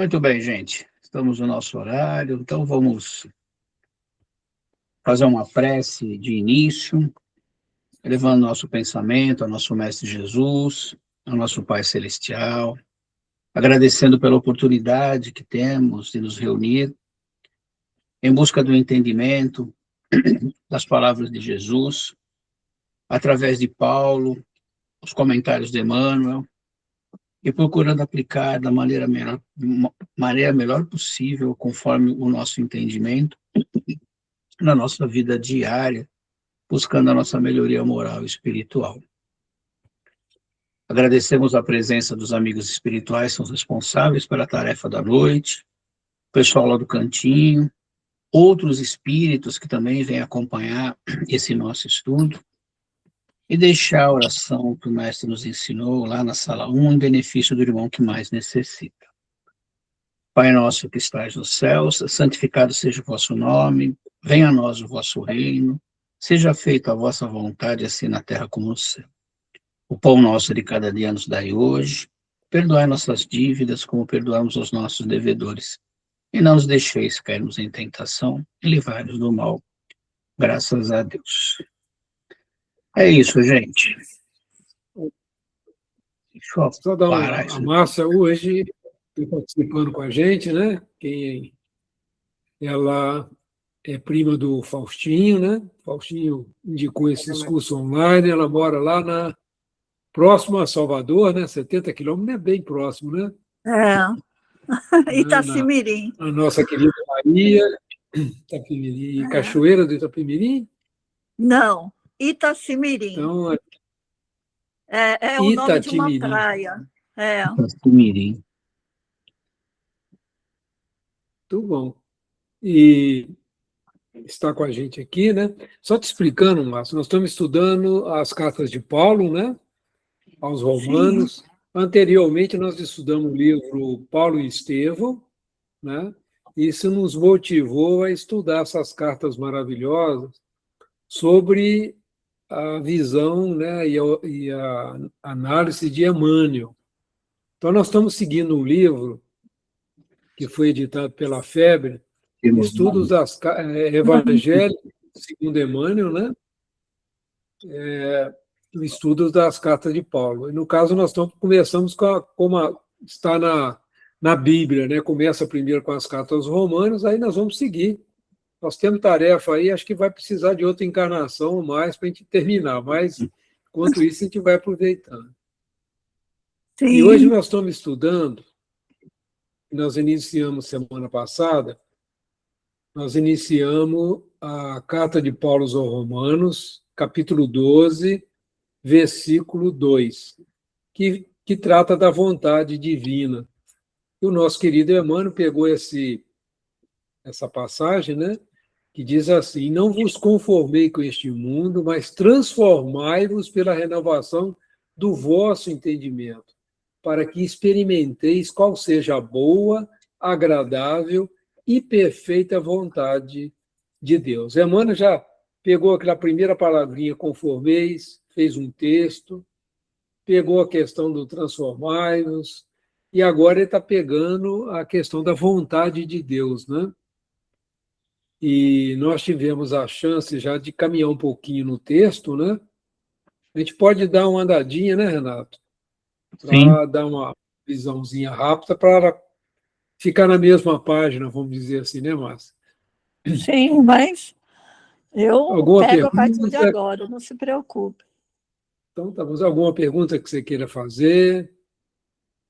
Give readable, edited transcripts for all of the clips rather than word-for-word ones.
Muito bem, gente. Estamos no nosso horário, então vamos fazer uma prece de início, elevando nosso pensamento ao nosso Mestre Jesus, ao nosso Pai Celestial, agradecendo pela oportunidade que temos de nos reunir em busca do entendimento das palavras de Jesus, através de Paulo, os comentários de Emmanuel, e procurando aplicar da maneira melhor possível, conforme o nosso entendimento, na nossa vida diária, buscando a nossa melhoria moral e espiritual. Agradecemos a presença dos amigos espirituais, que são responsáveis pela tarefa da noite, o pessoal lá do cantinho, outros espíritos que também vêm acompanhar esse nosso estudo, e deixar a oração que o Mestre nos ensinou lá na sala 1, em benefício do irmão que mais necessita. Pai nosso que estais nos céus, santificado seja o vosso nome, venha a nós o vosso reino, seja feita a vossa vontade, assim na terra como no céu. O pão nosso de cada dia nos dai hoje, perdoai nossas dívidas como perdoamos os nossos devedores, e não nos deixeis cairmos em tentação, e livrai-nos do mal. Graças a Deus. É isso, gente. Deixa eu Só dar parar a isso. Márcia hoje está participando com a gente, né? Ela é prima do Faustinho, né? Faustinho indicou esses cursos online, ela mora lá próximo a Salvador, né? 70 quilômetros, não é bem próximo, né? Itacimirim. A nossa querida Bahia, Itapemirim, Cachoeira do Itapemirim? Não, Itacimirim. Então, é o nome de uma Itapemirim. praia. Itacimirim. Muito bom. E está com a gente aqui, né? Só te explicando, Márcio, nós estamos estudando as cartas de Paulo, né? Aos Romanos. Sim. Anteriormente, nós estudamos o livro Paulo e Estevão, né? Isso nos motivou a estudar essas cartas maravilhosas sobre a visão, né, e a análise de Emmanuel. Então, nós estamos seguindo um livro que foi editado pela Febre, Estudos das Evangelho segundo Emmanuel, né? Estudos das cartas de Paulo. E, no caso, nós começamos como está na Bíblia, né? Começa primeiro com as cartas aos Romanos, aí nós vamos seguir. Nós temos tarefa aí, acho que vai precisar de outra encarnação mais para a gente terminar, mas, enquanto isso, a gente vai aproveitando. Sim. E hoje nós estamos estudando, nós iniciamos semana passada, nós iniciamos a Carta de Paulo aos Romanos, capítulo 12, versículo 2, que trata da vontade divina. E o nosso querido Emmanuel pegou essa passagem, né, que diz assim: não vos conformei com este mundo, mas transformai-vos pela renovação do vosso entendimento, para que experimenteis qual seja a boa, agradável e perfeita vontade de Deus. Emmanuel já pegou aquela primeira palavrinha, conformeis, fez um texto, pegou a questão do transformai-vos, e agora ele está pegando a questão da vontade de Deus, né? E nós tivemos a chance já de caminhar um pouquinho no texto, né? A gente pode dar uma andadinha, né, Renato? Para dar uma visãozinha rápida, para ficar na mesma página, vamos dizer assim, né, Márcia? Sim, mas eu Alguma pego a partir de pergunta? agora, não se preocupe. Então, tá bom. Alguma pergunta que você queira fazer?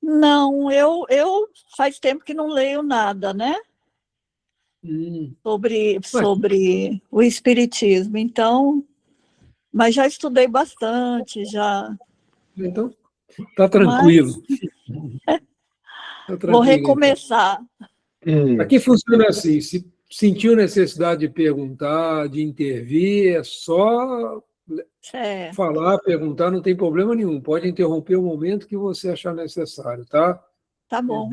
Não, eu faz tempo que não leio nada, né? Sobre o Espiritismo. Então, mas já estudei bastante, já. Então, tá tranquilo. Vou recomeçar. Então. Aqui funciona assim: se sentiu necessidade de perguntar, de intervir, é só falar, perguntar, não tem problema nenhum. Pode interromper o momento que você achar necessário, tá? Tá bom.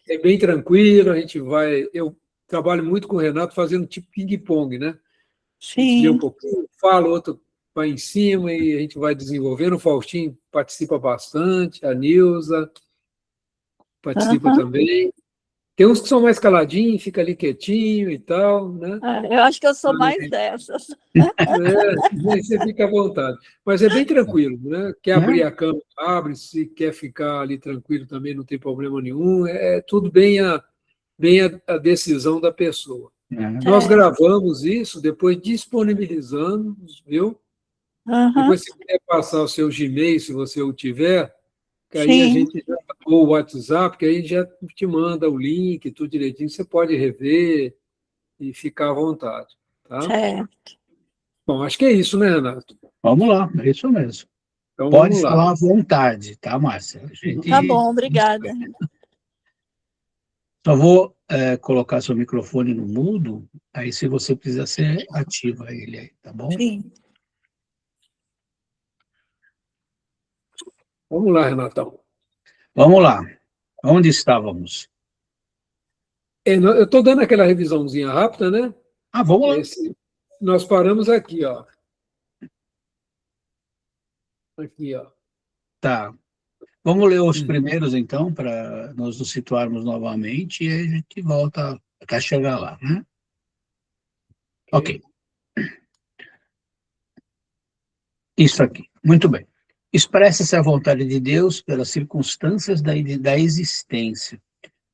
É bem tranquilo, a gente vai... Eu trabalho muito com o Renato fazendo tipo ping-pong, né? Sim. A gente lê um pouquinho, fala, outro vai em cima e a gente vai desenvolvendo. O Faustinho participa bastante, a Nilza participa também. Tem uns que são mais caladinhos, fica ali quietinho e tal, né? Eu acho que eu sou mais dessas. Aí você fica à vontade. Mas é bem tranquilo, né? Quer abrir Né? a cama, abre. Se quer ficar ali tranquilo também, não tem problema nenhum. É tudo bem a decisão da pessoa. É. Nós gravamos isso, depois disponibilizamos, viu? Aham, Depois, se quiser passar o seu Gmail, se você o tiver, que aí a sim, gente já, ou o WhatsApp, que aí já te manda o link, tudo direitinho, você pode rever e ficar à vontade, tá? certo. Bom, acho que é isso, né, Renato? Vamos lá, é isso mesmo. Então Pode vamos lá. falar à vontade, tá, Márcia? A Tá gente bom, obrigada. só vou colocar seu microfone no mudo, aí se você precisar, você ativa ele aí, tá bom? Sim. Vamos lá, Renatão. Vamos lá. Onde estávamos? Eu estou dando aquela revisãozinha rápida, né? Ah, vamos lá. Nós paramos aqui, ó. Aqui, ó. Tá. Vamos ler os primeiros, então, para nós nos situarmos novamente, e aí a gente volta até chegar lá, né? Ok. Ok. Isso aqui. Muito bem. Expressa-se a vontade de Deus pelas circunstâncias da existência.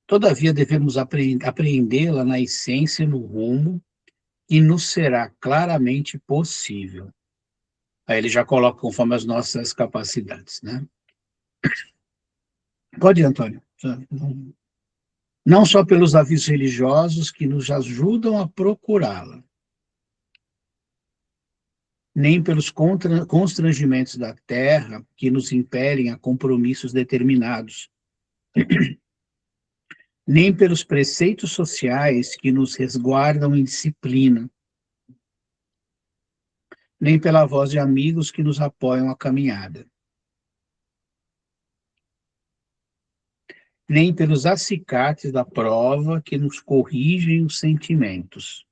Todavia, devemos apreendê-la na essência e no rumo, e nos será claramente possível. Aí ele já coloca conforme as nossas capacidades, né? Pode ir, Antônio. Não só pelos avisos religiosos que nos ajudam a procurá-la, nem pelos constrangimentos da terra que nos impelem a compromissos determinados, nem pelos preceitos sociais que nos resguardam em disciplina, nem pela voz de amigos que nos apoiam a caminhada, nem pelos acicates da prova que nos corrigem os sentimentos.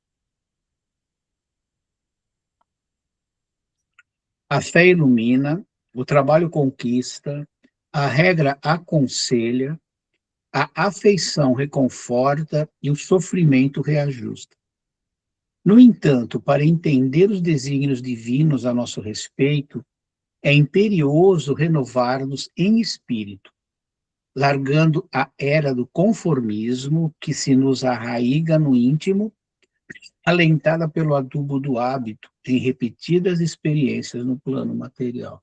A fé ilumina, o trabalho conquista, a regra aconselha, a afeição reconforta e o sofrimento reajusta. No entanto, para entender os desígnios divinos a nosso respeito, é imperioso renovar-nos em espírito, largando a era do conformismo que se nos arraiga no íntimo, alentada pelo adubo do hábito em repetidas experiências no plano material.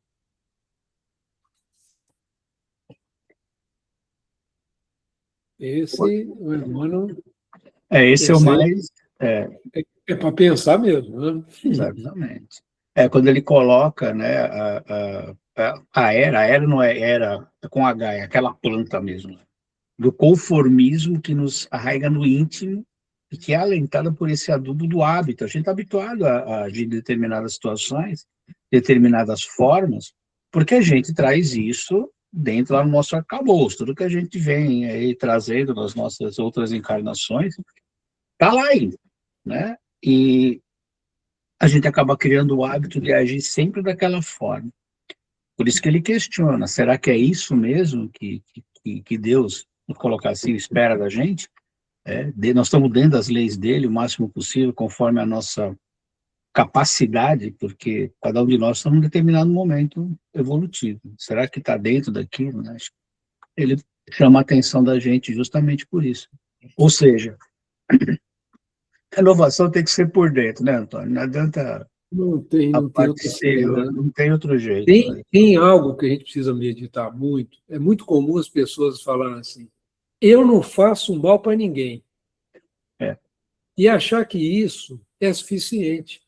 Esse, o Emmanuel, Esse é o esse aí mais. é para pensar mesmo, né? Exatamente. Quando ele coloca, né, a era não é era com H, é aquela planta mesmo, né, do conformismo que nos arraiga no íntimo e que é alentada por esse adubo do hábito. A gente está habituado a agir em determinadas situações, determinadas formas, porque a gente traz isso dentro do nosso arcabouço. Tudo que a gente vem aí trazendo nas nossas outras encarnações está lá ainda, né? E a gente acaba criando o hábito de agir sempre daquela forma. Por isso que ele questiona, será que é isso mesmo que Deus, vou colocar assim, espera da gente? Nós estamos dentro das leis dele o máximo possível, conforme a nossa capacidade, porque cada um de nós está num determinado momento evolutivo. Será que está dentro daquilo? Né? Ele chama a atenção da gente justamente por isso. Ou seja, a inovação tem que ser por dentro, né, Antônio? Não adianta a Não tem parte outra saída, exterior, né? não tem outro jeito. Tem algo que a gente precisa meditar muito. É muito comum as pessoas falarem assim: eu não faço mal para ninguém. É, E achar que isso é suficiente.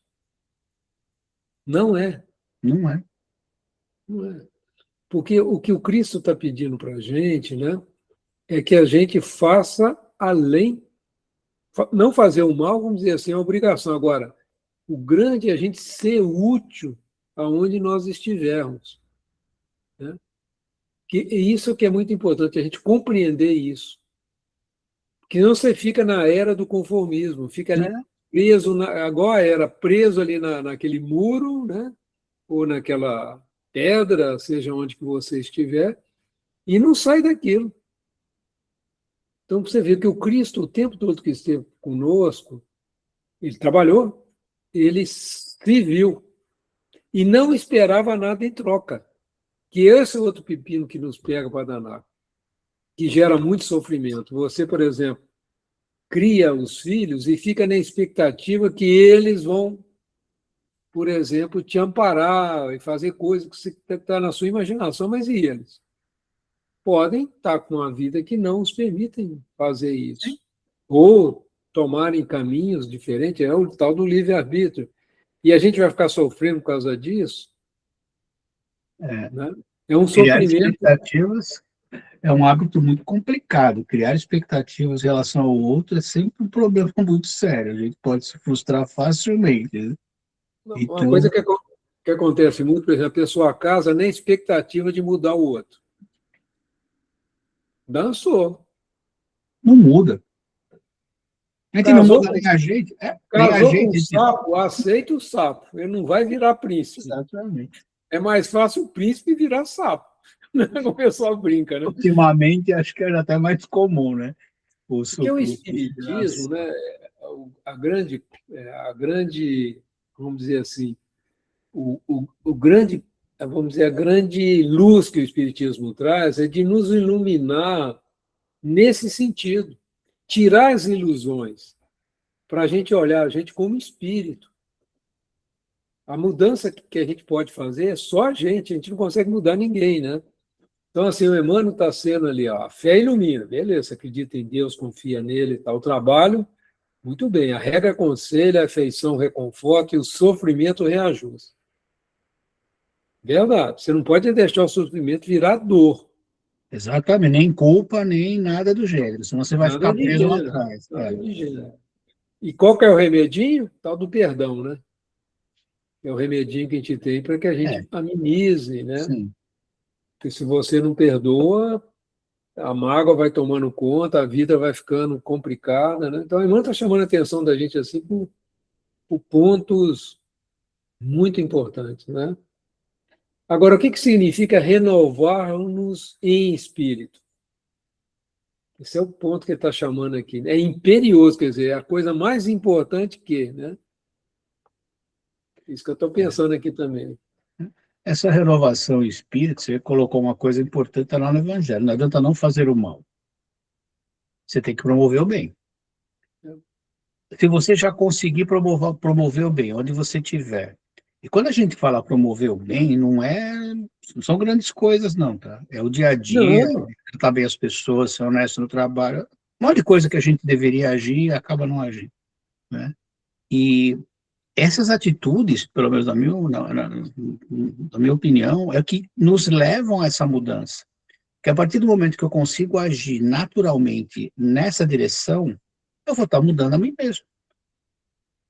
Não é. não é. Não é. Porque o que o Cristo está pedindo para a gente, né, é que a gente faça além, não fazer o mal, vamos dizer assim, é uma obrigação. Agora, o grande é a gente ser útil aonde nós estivermos. Né? E isso que é muito importante, a gente compreender isso. Porque não você fica na era do conformismo, fica ali É, preso, agora era preso ali naquele muro, né? Ou naquela pedra, seja onde que você estiver, e não sai daquilo. Então, você vê que o Cristo, o tempo todo que esteve conosco, ele trabalhou, ele serviu e não esperava nada em troca. Que esse é outro pepino que nos pega para danar, que gera muito sofrimento. Você, por exemplo, cria os filhos e fica na expectativa que eles vão, por exemplo, te amparar e fazer coisas que está na sua imaginação, mas e eles? Podem estar com uma vida que não os permitem fazer isso. Ou tomarem caminhos diferentes, é o tal do livre-arbítrio. E a gente vai ficar sofrendo por causa disso, É, né? É um criar sofrimento. expectativas é um hábito muito complicado. Criar expectativas em relação ao outro é sempre um problema muito sério. A gente pode se frustrar facilmente, né? Uma Então, coisa que acontece muito, por exemplo, a pessoa casa na expectativa de mudar o outro. Dançou. não muda. A gente não Casou muda com, nem a gente. Nem a casou com o gente. sapo, aceita o sapo. Ele não vai virar príncipe. Exatamente. É mais fácil o príncipe virar sapo. O pessoal brinca, né? Ultimamente, acho que era até mais comum, né? Porque o O espiritismo, né, a grande, vamos dizer assim, o grande, vamos dizer, a grande luz que o espiritismo traz é de nos iluminar nesse sentido, tirar as ilusões, para a gente olhar a gente como espírito. A mudança que a gente pode fazer é só a gente não consegue mudar ninguém, né? Então, assim, o Emmanuel está sendo ali, ó, a fé ilumina, beleza, acredita em Deus, confia nele e tal. O trabalho, muito bem, a regra aconselha, a afeição reconforta e o sofrimento reajusta. Verdade, você não pode deixar o sofrimento virar dor. Exatamente, nem culpa, nem nada do gênero, senão você vai Nada ficar de preso lá gênero. atrás. Nada de gênero. E qual que é o remedinho? Tal do perdão, né? É o remedinho que a gente tem para que a É, gente amenize, né? sim. Porque se você não perdoa, a mágoa vai tomando conta, a vida vai ficando complicada, né? Então, a irmã está chamando a atenção da gente assim por pontos muito importantes, né? Agora, o que significa renovar-nos em espírito? Esse é o ponto que ele está chamando aqui. É imperioso, quer dizer, é a coisa mais importante que, né? Isso que eu estou pensando aqui também. Essa renovação espírita, você colocou uma coisa importante tá lá no Evangelho. Não adianta não fazer o mal. Você tem que promover o bem. Se você já conseguir promover o bem, onde você estiver. E quando a gente fala promover o bem, não são grandes coisas, não, tá? É o dia a dia, Não, tratar bem as pessoas, ser honesto no trabalho. Um monte de coisa que a gente deveria agir e acaba não agindo, né? E essas atitudes, pelo menos na minha opinião, é que nos levam a essa mudança. Que a partir do momento que eu consigo agir naturalmente nessa direção, eu vou estar mudando a mim mesmo.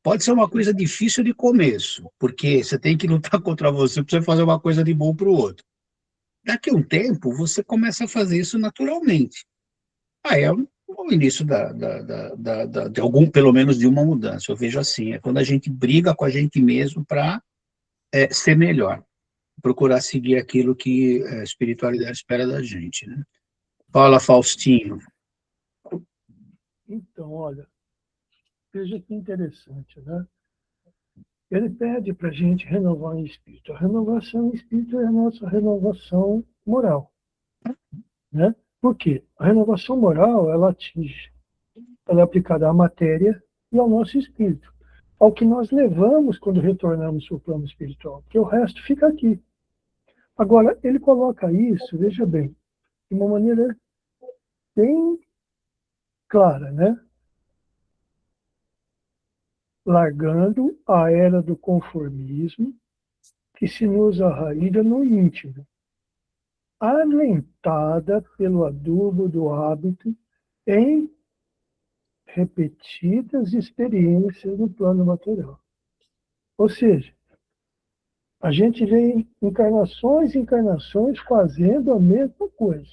Pode ser uma coisa difícil de começo, porque você tem que lutar contra você para você fazer uma coisa de bom para o outro. Daqui a um tempo, você começa a fazer isso naturalmente. Aí é o início de algum, pelo menos de uma mudança. Eu vejo assim, é quando a gente briga com a gente mesmo para ser melhor, procurar seguir aquilo que a espiritualidade espera da gente, né? Fala, Faustinho. Então, olha, veja que interessante, né? Ele pede para a gente renovar em espírito. A renovação em espírito é a nossa renovação moral, né? Por quê? A renovação moral, ela atinge, ela é aplicada à matéria e ao nosso espírito, ao que nós levamos quando retornamos para o plano espiritual, porque o resto fica aqui. Agora, ele coloca isso, veja bem, de uma maneira bem clara, né? Largando a era do conformismo que se nos arraiga no íntimo, alentada pelo adubo do hábito em repetidas experiências no plano material. Ou seja, a gente vem encarnações e encarnações fazendo a mesma coisa.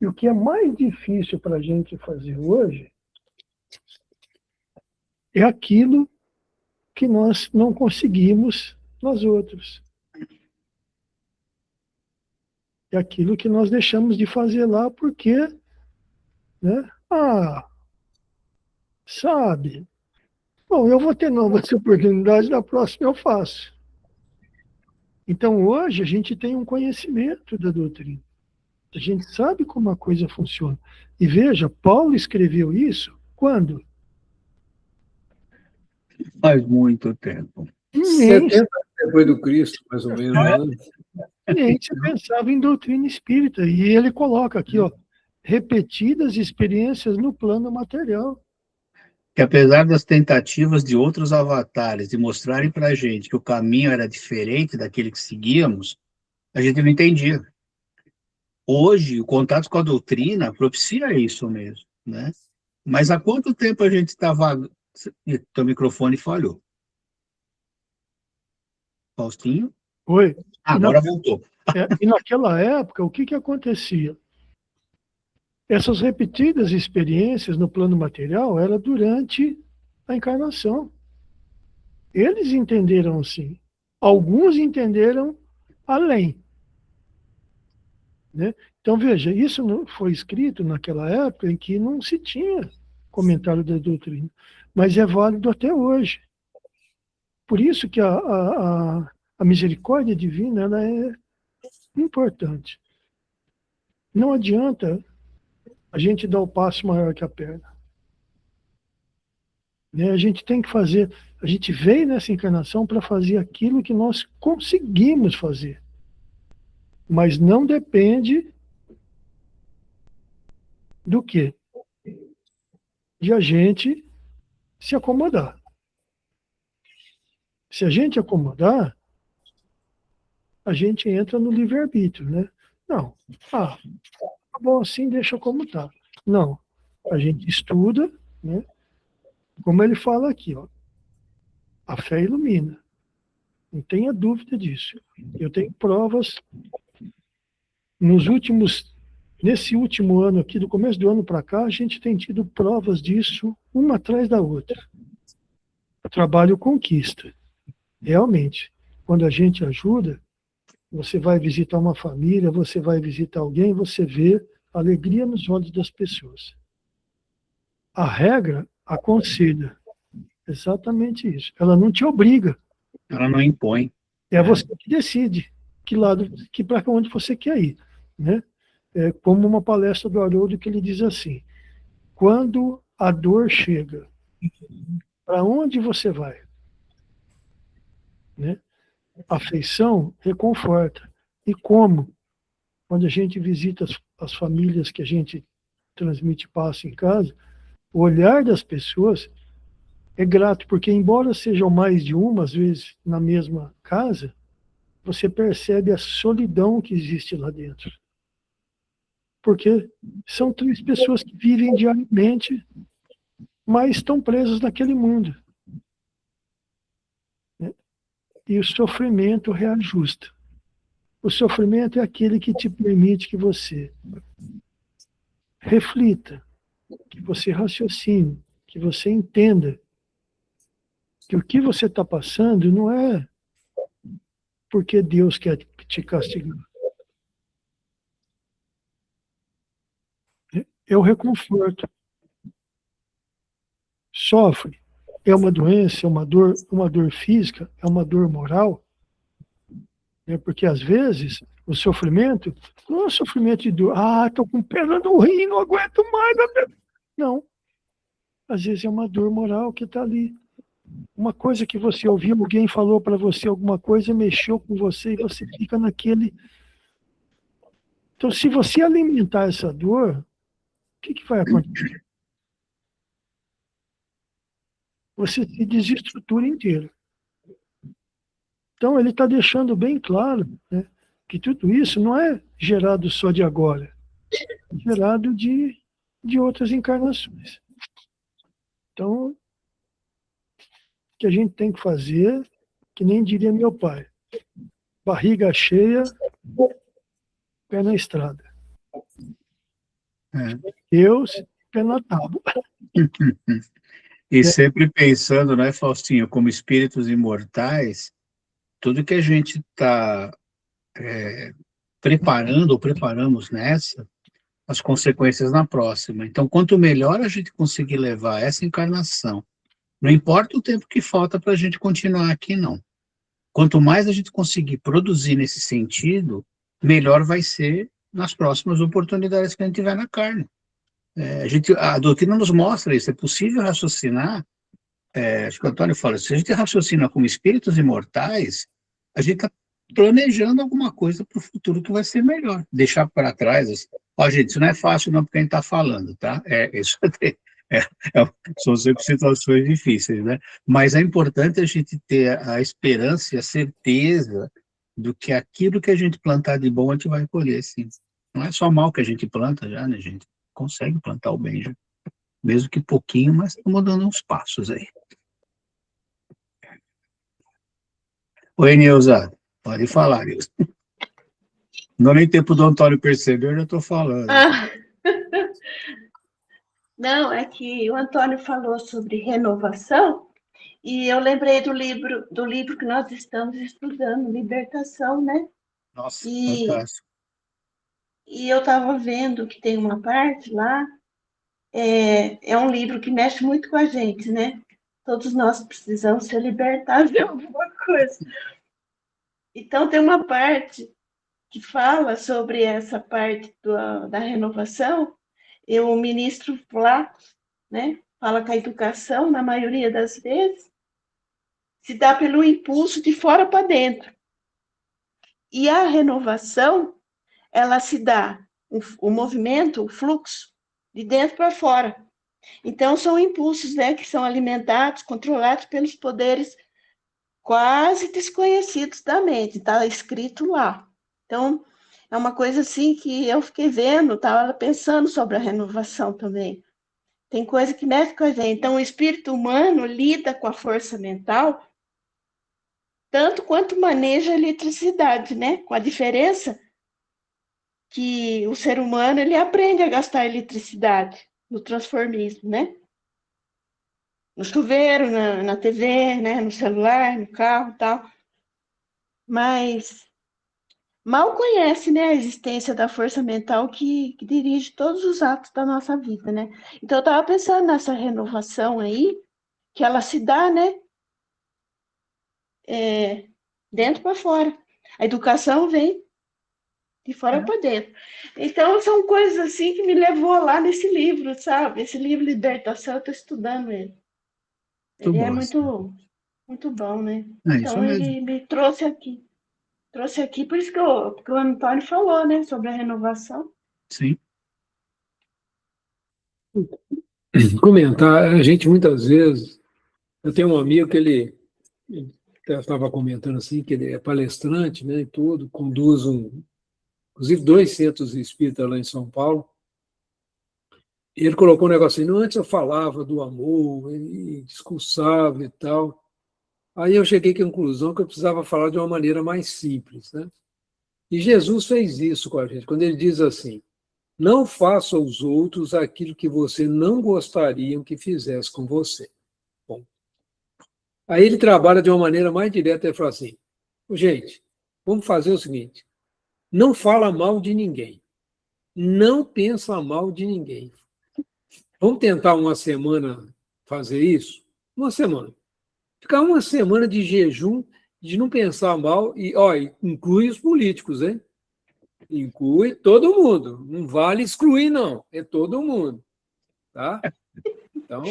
E o que é mais difícil para a gente fazer hoje é aquilo que nós não conseguimos nos outros. É aquilo que nós deixamos de fazer lá porque, né? Sabe? Bom, eu vou ter novas oportunidades, na próxima eu faço. Então, hoje, a gente tem um conhecimento da doutrina. A gente sabe como a coisa funciona. E veja, Paulo escreveu isso quando? Faz muito tempo. Nem, 70 depois do Cristo, mais ou menos. Né? nem se pensava em doutrina espírita. E ele coloca aqui, ó, repetidas experiências no plano material. Que apesar das tentativas de outros avatares de mostrarem para a gente que o caminho era diferente daquele que seguíamos, a gente não entendia. Hoje, o contato com a doutrina propicia isso mesmo, né? Mas há quanto tempo a gente estava... Teu microfone falhou. Faustinho? Oi. Agora voltou. E naquela época, o que acontecia? Essas repetidas experiências no plano material era durante a encarnação. Eles entenderam assim. Alguns entenderam além. Né? Então, veja, isso não foi escrito naquela época em que não se tinha comentário da doutrina, mas é válido até hoje. Por isso que a misericórdia divina ela é importante. Não adianta a gente dar o passo maior que a perna. Né? A gente tem que fazer, a gente veio nessa encarnação para fazer aquilo que nós conseguimos fazer. Mas não depende do quê? De a gente se acomodar. Se a gente acomodar, a gente entra no livre-arbítrio, né? Não. Tá bom assim, deixa como tá. Não. A gente estuda, né? Como ele fala aqui, ó. A fé ilumina. Não tenha dúvida disso. Eu tenho provas nesse último ano aqui, do começo do ano para cá, a gente tem tido provas disso, uma atrás da outra. O trabalho conquista. Realmente, quando a gente ajuda, você vai visitar uma família, você vai visitar alguém, você vê alegria nos olhos das pessoas. A regra aconselha. Exatamente isso. Ela não te obriga. Ela não impõe. É você que decide que lado, para onde você quer ir, né? É como uma palestra do Haroldo que ele diz assim: quando a dor chega, para onde você vai? Né? A afeição reconforta. E como? Quando a gente visita as famílias que a gente transmite paz em casa, o olhar das pessoas é grato, porque embora sejam mais de uma, às vezes, na mesma casa, você percebe a solidão que existe lá dentro. Porque são 3 pessoas que vivem diariamente, mas estão presas naquele mundo. Né? E o sofrimento reajusta. O sofrimento é aquele que te permite que você reflita, que você raciocine, que você entenda que o que você está passando não é porque Deus quer te castigar. É o reconforto. Sofre. É uma doença, é uma dor física, é uma dor moral. Porque, às vezes, o sofrimento não é um sofrimento de dor. Estou com pedra no rim, não aguento mais. Não. Às vezes é uma dor moral que está ali. Uma coisa que você ouviu, alguém falou para você alguma coisa, mexeu com você e você fica naquele... Então, se você alimentar essa dor, o que vai acontecer? Você se desestrutura inteiro. Então, ele está deixando bem claro, né, que tudo isso não é gerado só de agora, é gerado de outras encarnações. Então, o que a gente tem que fazer, que nem diria meu pai, barriga cheia, pé na estrada. Deus, pé na tábua. E sempre pensando, né, Faustinho, como espíritos imortais, tudo que a gente está preparando ou preparamos nessa as consequências na próxima. Então, quanto melhor a gente conseguir levar essa encarnação, não importa o tempo que falta para a gente continuar aqui, não. Quanto mais a gente conseguir produzir nesse sentido, melhor vai ser nas próximas oportunidades que a gente tiver na carne. A doutrina nos mostra isso, é possível raciocinar, acho que o Antônio fala, se a gente raciocina como espíritos imortais, a gente está planejando alguma coisa para o futuro que vai ser melhor. Deixar para trás, gente, isso não é fácil não, porque a gente está falando, tá? Isso são sempre situações difíceis, né? Mas é importante a gente ter a esperança e a certeza do que aquilo que a gente plantar de bom a gente vai colher, sim. Não é só mal que a gente planta já, né, gente? Consegue plantar o bem já. Mesmo que pouquinho, mas estamos dando uns passos aí. Oi, Neuza. Pode falar, Neuza. Não dá nem tempo do Antônio perceber, eu já estou falando. Não, é que o Antônio falou sobre renovação, e eu lembrei do livro que nós estamos estudando, Libertação, né? Nossa, fantástico. E eu estava vendo que tem uma parte lá, é um livro que mexe muito com a gente, né? Todos nós precisamos ser libertados de alguma coisa. Então, tem uma parte que fala sobre essa parte da renovação, e o ministro Flacos, né, fala que a educação, na maioria das vezes, se dá pelo impulso de fora para dentro. E a renovação, ela se dá, o movimento, o fluxo, de dentro para fora. Então, são impulsos, né, que são alimentados, controlados pelos poderes quase desconhecidos da mente, está escrito lá. Então, é uma coisa assim que eu fiquei vendo, estava pensando sobre a renovação também. Tem coisa que mexe com a gente. Então, o espírito humano lida com a força mental tanto quanto maneja a eletricidade, né? Com a diferença que o ser humano ele aprende a gastar eletricidade no transformismo, né? No chuveiro, na TV, né? No celular, no carro e tal. Mas mal conhece, né, a existência da força mental que dirige todos os atos da nossa vida, né? Então, eu estava pensando nessa renovação aí, que ela se dá, né, dentro para fora. A educação vem de fora para dentro. Então, são coisas assim que me levou lá nesse livro, sabe? Esse livro Libertação, eu estou estudando ele. Ele é muito, muito bom, né? Então, ele me trouxe aqui. Por isso que o Antônio falou, né, sobre a renovação. Sim. Comentar, a gente muitas vezes, eu tenho um amigo que ele estava comentando assim, que ele é palestrante, né, e tudo, conduz inclusive 2 centros espíritas lá em São Paulo, e ele colocou um negócio assim, antes eu falava do amor, e discursava e tal, aí eu cheguei à conclusão que eu precisava falar de uma maneira mais simples, né? E Jesus fez isso com a gente, quando ele diz assim, não faça aos outros aquilo que você não gostaria que fizesse com você. Bom, aí ele trabalha de uma maneira mais direta, ele fala assim, gente, vamos fazer o seguinte, não fala mal de ninguém, não pensa mal de ninguém. Vamos tentar uma semana fazer isso? Uma semana. Ficar uma semana de jejum, de não pensar mal, e inclui os políticos, hein? Inclui todo mundo. Não vale excluir, não. É todo mundo. Tá? Então,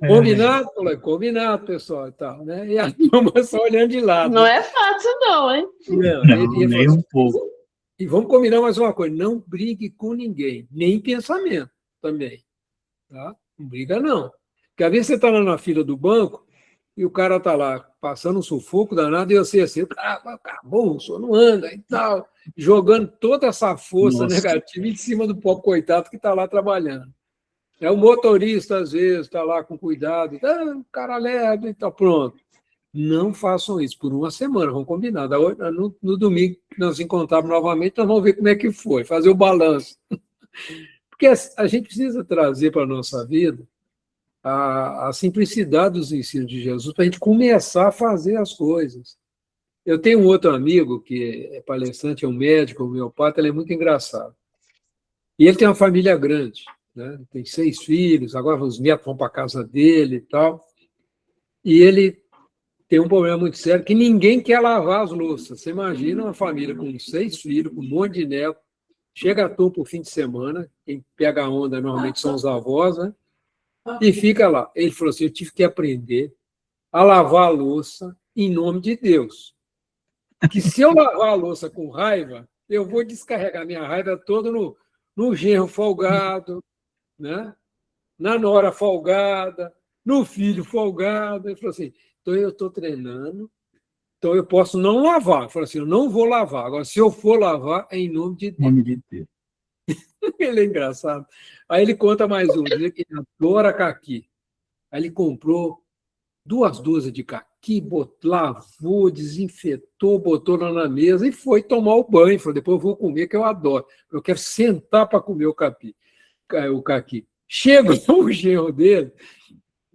combinado? Combinado, pessoal. E, tal, né? E a turma só olhando de lado. Não é fácil, não, hein? Não, nem um pouco. E vamos combinar mais uma coisa. Não brigue com ninguém. Nem pensamento também. Tá? Não briga, não. Porque às vezes você está lá na fila do banco e o cara está lá passando um sufoco danado e você assim, acabou, o senhor não anda e tal, jogando toda essa força negativa em cima do pobre coitado que está lá trabalhando. O motorista, às vezes, está lá com cuidado, o cara leva e tal, pronto. Não façam isso por uma semana, vamos combinar. No domingo, nós encontramos novamente, nós vamos ver como é que foi, fazer o balanço. Porque a gente precisa trazer para a nossa vida a simplicidade dos ensinos de Jesus para a gente começar a fazer as coisas. Eu tenho um outro amigo que é palestrante, é um médico, homeopata, ele é muito engraçado. E ele tem uma família grande, né? Tem 6 filhos, agora os netos vão para a casa dele e tal. E ele tem um problema muito sério, que ninguém quer lavar as louças. Você imagina uma família com 6 filhos, com um monte de netos, chega à toa para o fim de semana, quem pega a onda normalmente são os avós, né? E fica lá. Ele falou assim, eu tive que aprender a lavar a louça em nome de Deus. Que se eu lavar a louça com raiva, eu vou descarregar minha raiva toda no genro folgado, né? Na nora folgada, no filho folgado. Ele falou assim, então eu estou treinando, então eu posso não lavar. Ele falou assim, eu não vou lavar. Agora, se eu for lavar, é em nome de Deus. Nome de Deus. Ele é engraçado. Aí ele conta mais um, diz que ele adora caqui. Aí ele comprou 2 dúzias de caqui, lavou, desinfetou, botou lá na mesa e foi tomar o banho. Falou, depois eu vou comer, que eu adoro. Eu quero sentar para comer o caqui. Chega o genro dele,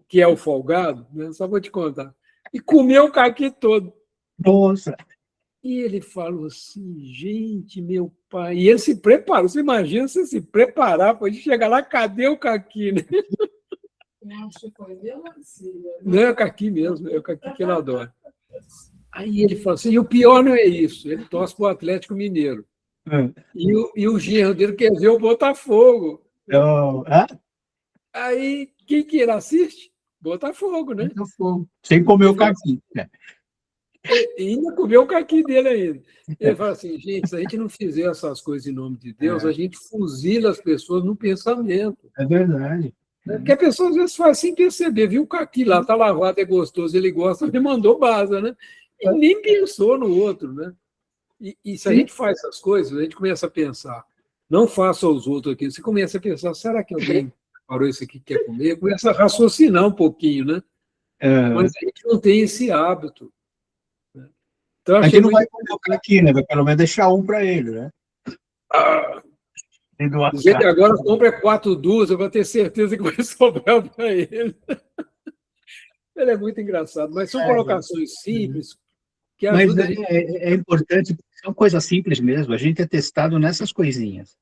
que é o folgado, né? Só vou te contar, e comeu o caqui todo. Nossa! E ele falou assim, gente, meu pai... E ele se preparou. Você imagina você se preparar para chegar lá, cadê o caqui, né? Eu acho que foi melancia. Não é o caqui mesmo, é o caqui que ele adora. Aí ele falou assim, e o pior não é isso, ele torce para o Atlético Mineiro. E o genro dele quer ver o Botafogo. Então, Aí, quem que ele assiste? Botafogo, né? Botafogo. Sem comer o caqui. E ainda comeu o caqui dele ainda. Ele fala assim, gente, se a gente não fizer essas coisas em nome de Deus, a gente fuzila as pessoas no pensamento. É verdade. Porque a pessoa às vezes faz sem perceber, viu o caqui lá, está lavado, é gostoso, ele gosta, ele mandou baza, né? E nem pensou no outro, né? E se a gente faz essas coisas, a gente começa a pensar, não faça aos outros aqui, você começa a pensar, será que alguém parou isso aqui que quer comer? Começa a raciocinar um pouquinho, né? Mas a gente não tem esse hábito. Né? Então, a gente não vai colocar aqui, né? Vai pelo menos deixar um para ele, né? Dizer que agora compra 4 dúzias, eu vou ter certeza que vai sobrar para ele. Ele é muito engraçado, mas são colocações simples que ajudam mas a gente. É importante, são coisas simples mesmo, a gente é testado nessas coisinhas.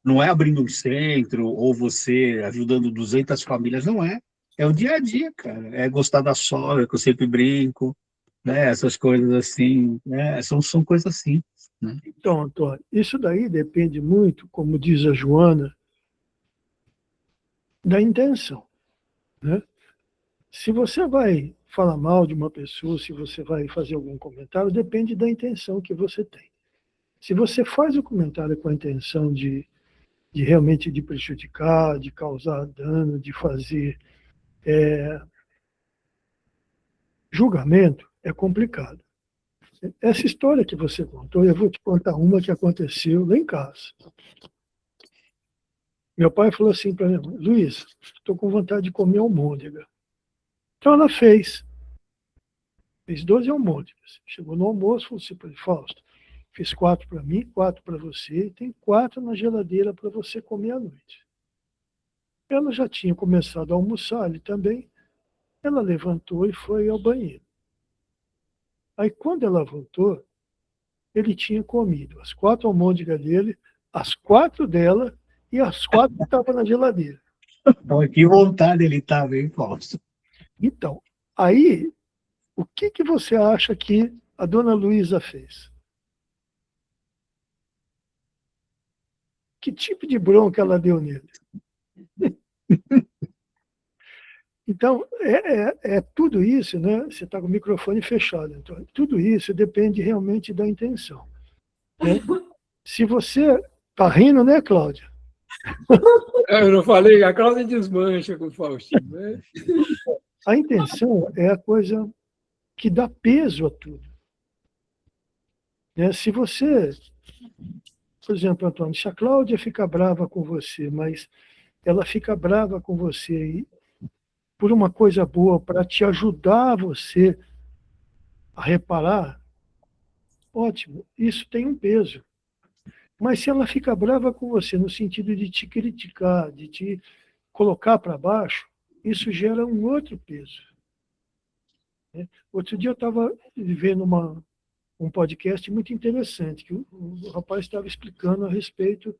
Não é abrindo um centro ou você ajudando 200 famílias, não é. É o dia a dia, cara. É gostar da sogra, que eu sempre brinco, né? Essas coisas assim, né? São coisas simples, né? Então, Antônio, isso daí depende muito, como diz a Joana, da intenção, né? Se você vai falar mal de uma pessoa, se você vai fazer algum comentário, depende da intenção que você tem. Se você faz o comentário com a intenção de realmente de prejudicar, de causar dano, de fazer julgamento, é complicado. Essa história que você contou, eu vou te contar uma que aconteceu lá em casa. Meu pai falou assim para mim, Luiz, estou com vontade de comer almôndega. Então ela fez 12 almôndegas. Chegou no almoço, falou assim para ele, Fausto, fiz 4 para mim, 4 para você, e tem 4 na geladeira para você comer à noite. Ela já tinha começado a almoçar, ele também. Ela levantou e foi ao banheiro. Aí, quando ela voltou, ele tinha comido as 4 almôndegas dele, as 4 dela e as 4 que estavam na geladeira. Então, que vontade ele estava, hein, Fausto? Então, aí, o que você acha que a dona Luísa fez? Que tipo de bronca ela deu nele? Então, tudo isso, né? Você está com o microfone fechado, então, tudo isso depende realmente da intenção. Né? Se você está rindo, né, Cláudia? Eu não falei, a Cláudia desmancha com o Faustinho. Né? A intenção é a coisa que dá peso a tudo. Né? Se você, por exemplo, Antônio, se a Cláudia fica brava com você, mas ela fica brava com você por uma coisa boa, para te ajudar você a reparar, ótimo, isso tem um peso. Mas se ela fica brava com você no sentido de te criticar, de te colocar para baixo, isso gera um outro peso. né? Outro dia eu estava vendo um podcast muito interessante, que o rapaz estava explicando a respeito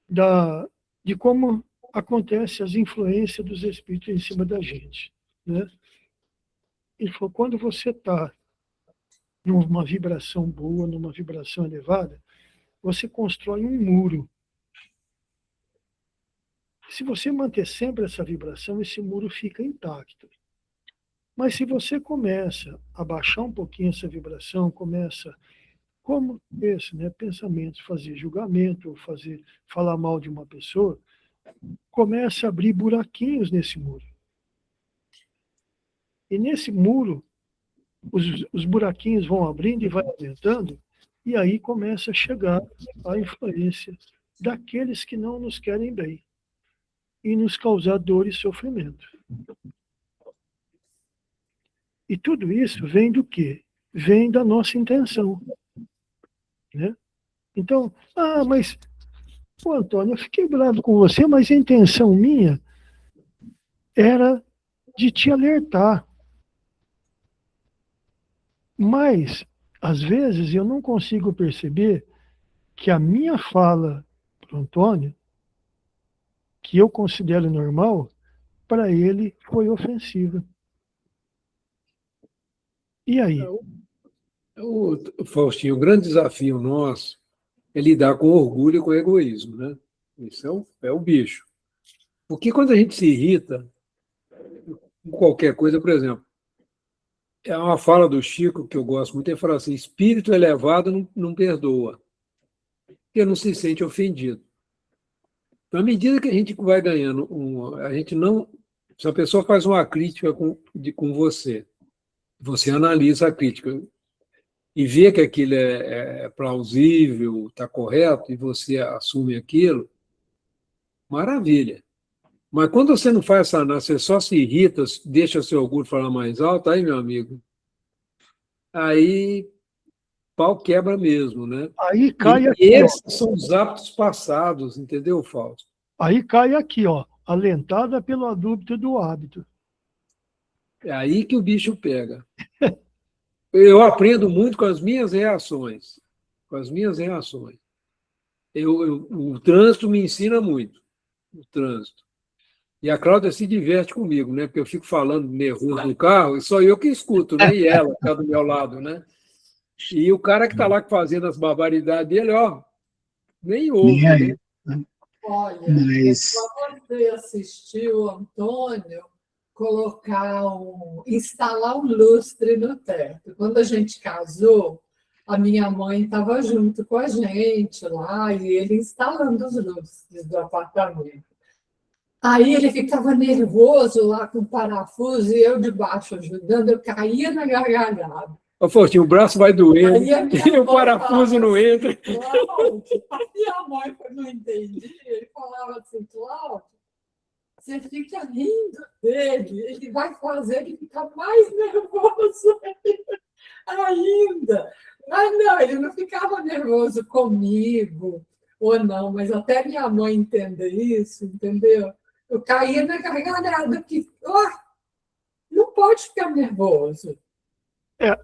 de como acontecem as influências dos espíritos em cima da gente, né? Ele falou, quando você está numa vibração boa, numa vibração elevada, você constrói um muro. Se você manter sempre essa vibração, esse muro fica intacto. Mas se você começa a baixar um pouquinho essa vibração, começa, como esse, né, pensamentos, fazer julgamento, falar mal de uma pessoa, começa a abrir buraquinhos nesse muro. E nesse muro, os buraquinhos vão abrindo e vai aumentando, e aí começa a chegar a influência daqueles que não nos querem bem e nos causar dor e sofrimento. E tudo isso vem do quê? Vem da nossa intenção, né? Então, mas, pô, Antônio, eu fiquei bravo com você, mas a intenção minha era de te alertar. Mas, às vezes, eu não consigo perceber que a minha fala para o Antônio, que eu considero normal, para ele foi ofensiva. E aí? Faustinho, o grande desafio nosso é lidar com orgulho e com egoísmo, né? Isso é o bicho. Porque quando a gente se irrita com qualquer coisa, por exemplo, é uma fala do Chico que eu gosto muito, ele fala assim, espírito elevado não perdoa, porque não se sente ofendido. Então, à medida que a gente vai ganhando, a gente não... Se a pessoa faz uma crítica com você, você analisa a crítica e vê que aquilo é plausível, está correto, e você assume aquilo, maravilha. Mas quando você não faz essa análise, você só se irrita, deixa seu orgulho falar mais alto, aí, meu amigo, aí pau quebra mesmo, né? Aí cai E aqui, esses são os hábitos passados, entendeu, Fausto? Aí cai aqui, ó, alentada pelo dúvida do hábito. É aí que o bicho pega. Eu aprendo muito com as minhas reações. Com as minhas reações. O trânsito me ensina muito. O trânsito. E a Cláudia se diverte comigo, né? Porque eu fico falando nervoso no carro e só eu que escuto, né? E ela está do meu lado, né? E o cara que está lá fazendo as barbaridades dele, ó, nem ouve, né? Olha, Mas... só você assistir o Antônio instalar um lustre no teto. Quando a gente casou, a minha mãe estava junto com a gente lá e ele instalando os lustres do apartamento. Aí ele ficava nervoso lá com o parafuso e eu debaixo ajudando, eu caía na gargalhada. Ô, Faustinho, o braço vai doendo e o parafuso não entra. Aí a mãe, quando não entendia, ele falava assim, Cláudio, você fica rindo dele, ele vai fazer ele ficar mais nervoso ainda. Mas não, ele não ficava nervoso comigo ou não, mas até minha mãe entender isso, entendeu? Eu caía na gargalhada, que não pode ficar nervoso.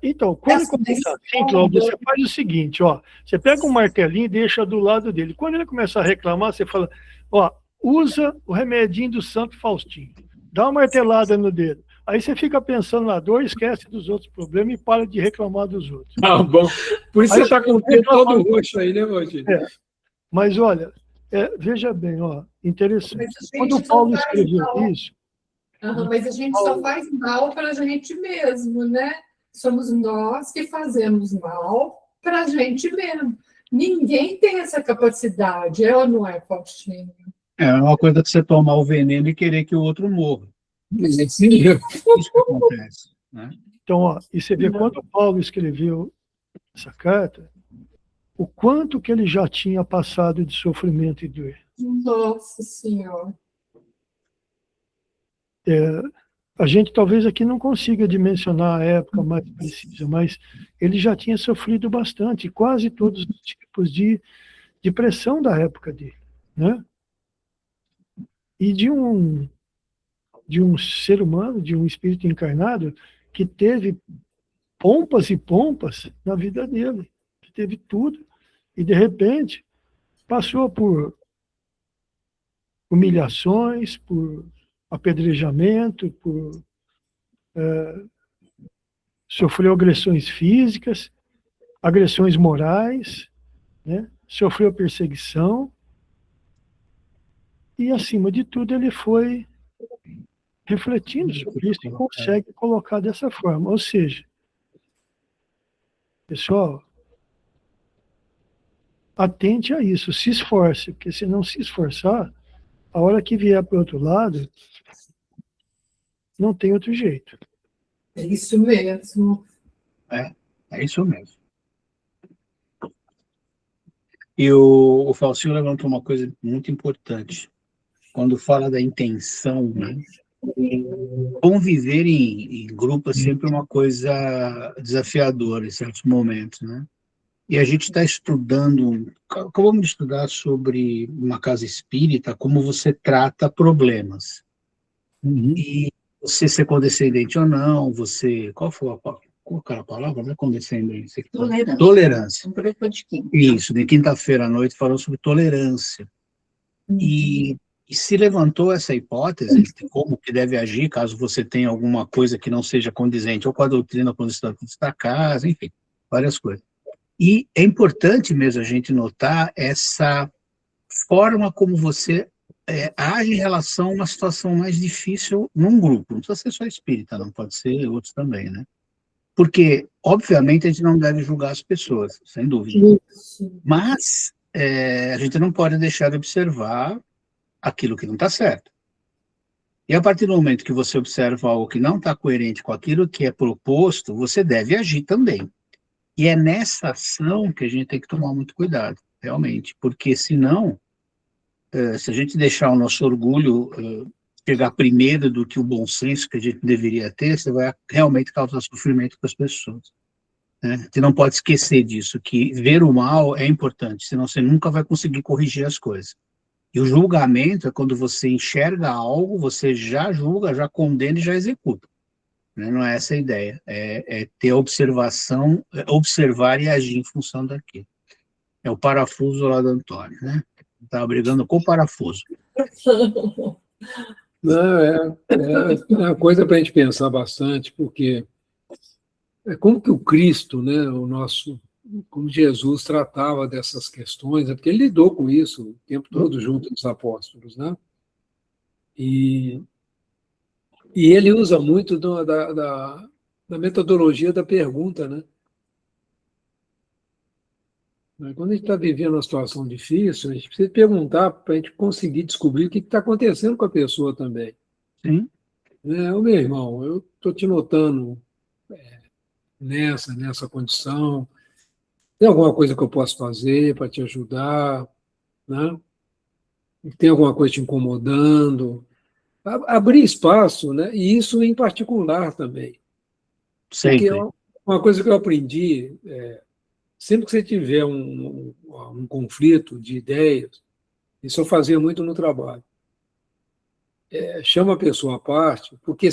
Então, quando começa assim, Cláudio, você faz o seguinte, ó, você pega um martelinho e deixa do lado dele. Quando ele começa a reclamar, você fala, ó, usa o remedinho do Santo Faustinho, dá uma martelada no dedo. Aí você fica pensando na dor, esquece dos outros problemas e para de reclamar dos outros. Ah, bom. Por isso aí você está com o dedo todo roxo aí, né, Valdir? Mas olha, veja bem, ó, interessante. Quando o Paulo escreveu isso... Mas a gente só faz mal para a gente mesmo, né? Somos nós que fazemos mal para a gente mesmo. Ninguém tem essa capacidade, é ou não é, Faustinho? É uma coisa que você tomar o veneno e querer que o outro morra. Sim. Isso que acontece, né? Então, ó, e você vê, quando o Paulo escreveu essa carta, o quanto que ele já tinha passado de sofrimento e dor. Nossa Senhora. A gente talvez aqui não consiga dimensionar a época mais precisa, mas ele já tinha sofrido bastante, quase todos os tipos de pressão da época dele, né? E de um de um ser humano, de um espírito encarnado, que teve pompas e pompas na vida dele, que teve tudo, e de repente passou por humilhações, por apedrejamento, sofreu agressões físicas, agressões morais, né? Sofreu perseguição, e, acima de tudo, ele foi refletindo sobre isso e consegue colocar dessa forma. Ou seja, pessoal, atente a isso, se esforce, porque se não se esforçar, a hora que vier para o outro lado, não tem outro jeito. É isso mesmo. É isso mesmo. E o Falsinho levantou uma coisa muito importante. Quando fala da intenção, né? Conviver em grupo é sempre uma coisa desafiadora em certos momentos, né? E a gente está estudando, acabamos de estudar sobre uma casa espírita, como você trata problemas. E você ser condescendente ou não, você... Qual foi a palavra? Não é condescendência. Tolerância. Tolerância. Um grupo de quinta. Isso, de quinta-feira à noite falou sobre tolerância. E se levantou essa hipótese de como que deve agir caso você tenha alguma coisa que não seja condizente ou com a doutrina, com os estatutos da casa, enfim, várias coisas. E é importante mesmo a gente notar essa forma como você age em relação a uma situação mais difícil num grupo. Não precisa ser só espírita, não, pode ser outros também, né? Porque, obviamente, a gente não deve julgar as pessoas, sem dúvida. Mas a gente não pode deixar de observar aquilo que não está certo. E a partir do momento que você observa algo que não está coerente com aquilo que é proposto, você deve agir também. E é nessa ação que a gente tem que tomar muito cuidado, realmente, porque senão, se a gente deixar o nosso orgulho chegar primeiro do que o bom senso que a gente deveria ter, você vai realmente causar sofrimento para as pessoas. Né? Você não pode esquecer disso, que ver o mal é importante, senão você nunca vai conseguir corrigir as coisas. E o julgamento é quando você enxerga algo, você já julga, já condena e já executa. Né? Não é essa a ideia. É ter a observação, observar e agir em função daquilo. É o parafuso lá do Antônio, né? Estava brigando com o parafuso. Não, é uma coisa para a gente pensar bastante, porque é como que o Cristo, né, como Jesus tratava dessas questões, porque ele lidou com isso o tempo todo junto dos apóstolos, né? E ele usa muito da metodologia da pergunta, né? Quando a gente está vivendo uma situação difícil, a gente precisa perguntar para a gente conseguir descobrir o que está acontecendo com a pessoa também. Sim. Ô, meu irmão, eu estou te notando nessa condição. Tem alguma coisa que eu posso fazer para te ajudar? Né? Tem alguma coisa te incomodando? Abrir espaço, né? E isso em particular também. Sempre. Porque uma coisa que eu aprendi, sempre que você tiver um conflito de ideias, isso eu fazia muito no trabalho, chama a pessoa à parte, porque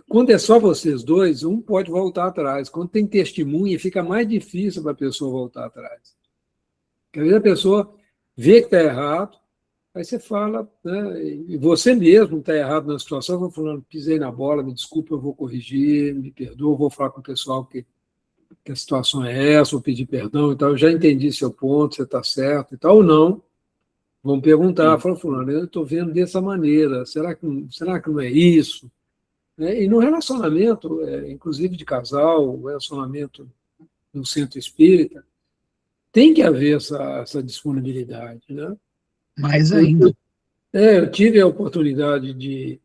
quando é só vocês dois, um pode voltar atrás. Quando tem testemunha, fica mais difícil para a pessoa voltar atrás. Porque às vezes a pessoa vê que está errado, aí você fala, né, e você mesmo está errado na situação, eu vou falando, pisei na bola, me desculpa, eu vou corrigir, me perdoa, vou falar com o pessoal que a situação é essa, vou pedir perdão e tal, eu já entendi seu ponto, você está certo e tal, ou não. Vão perguntar, falam, fulano, eu estou vendo dessa maneira, será que não é isso? E no relacionamento, inclusive de casal, o relacionamento no centro espírita, tem que haver essa disponibilidade, né? Mais ainda. Eu tive a oportunidade de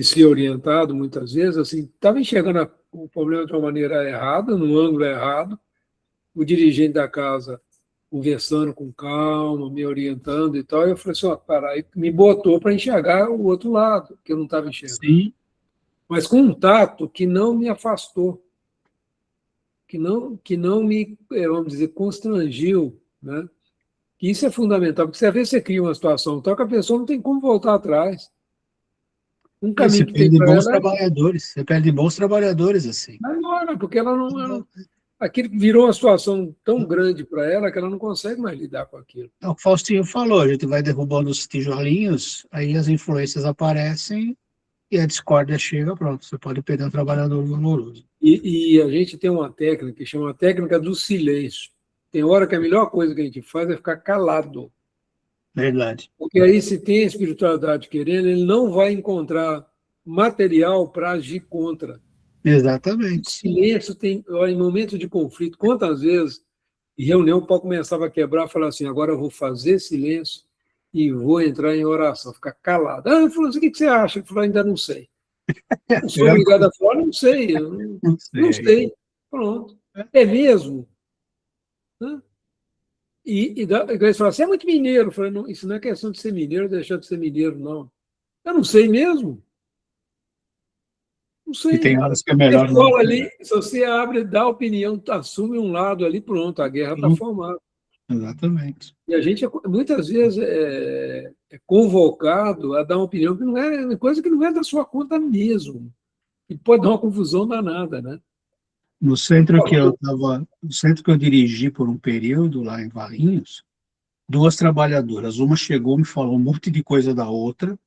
ser orientado muitas vezes, assim, estava enxergando o problema de uma maneira errada, no ângulo errado, o dirigente da casa conversando com calma, me orientando e tal, e eu falei assim, aí me botou para enxergar o outro lado, que eu não estava enxergando. Sim. Mas com um tato que não me afastou, que não me, vamos dizer, constrangiu, né? Que isso é fundamental, porque às vezes você cria uma situação tal que a pessoa não tem como voltar atrás. Um Você caminho que tem perde para bons ela é trabalhadores, você perde bons trabalhadores assim. agora, porque ela não. Aquilo virou uma situação tão grande para ela que ela não consegue mais lidar com aquilo. É o que o Faustinho falou, a gente vai derrubando os tijolinhos, aí as influências aparecem e a discórdia chega, pronto, você pode perder um trabalhador valoroso. E a gente tem uma técnica que chama a técnica do silêncio. Tem hora que a melhor coisa que a gente faz é ficar calado. Verdade. Porque aí, se tem a espiritualidade querendo, ele não vai encontrar material para agir contra. O Exatamente. silêncio tem, olha, em momentos de conflito, quantas vezes, em reunião, o pau começava a quebrar, falar assim, agora eu vou fazer silêncio e vou entrar em oração, ficar calado. Ah, eu falei, o que você acha? Eu falei, ainda não sei. Não sou obrigado a falar, não sei. Eu não sei. Pronto. É mesmo? Né? E eles falam, você é muito mineiro. Eu falei, não, isso não é questão de ser mineiro ou deixar de ser mineiro, não. Eu não sei mesmo. Não sei. E tem horas que é Você melhor não. fala ali, se você abre, dá opinião, assume um lado ali, pronto, a guerra está formada. Exatamente. E a gente, muitas vezes, é convocado a dar uma opinião que não é coisa que não é da sua conta mesmo. E pode dar uma confusão danada, né? No centro que eu estava, no centro que eu dirigi por um período lá em Valinhos, duas trabalhadoras, uma chegou me falou um monte de coisa da outra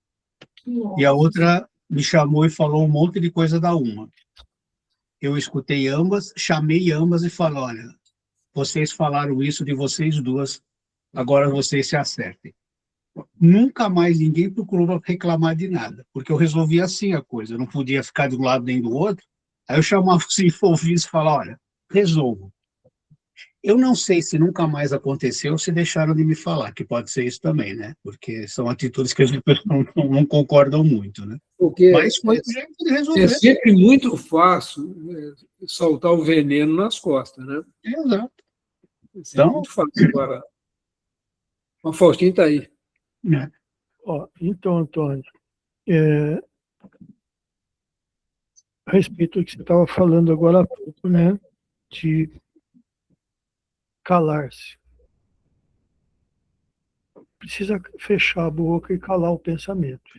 e a outra me chamou e falou um monte de coisa da uma. Eu escutei ambas, chamei ambas e falei, olha, vocês falaram isso de vocês duas, agora vocês se acertem. Nunca mais ninguém procurou reclamar de nada, porque eu resolvi assim a coisa, eu não podia ficar de um lado nem do outro. Aí eu chamava os envolvidos e falava, olha, resolvo. Eu não sei se nunca mais aconteceu ou se deixaram de me falar, que pode ser isso também, né? Porque são atitudes que as pessoas não concordam muito, né? Porque Mas foi o jeito de é resolver. sempre muito fácil soltar o veneno nas costas, né? Exato. É sempre Então, muito fácil agora. O Faustinho está aí. né? Então, Antônio, a respeito do que você estava falando agora há pouco, né? De calar-se. Precisa fechar a boca e calar o pensamento.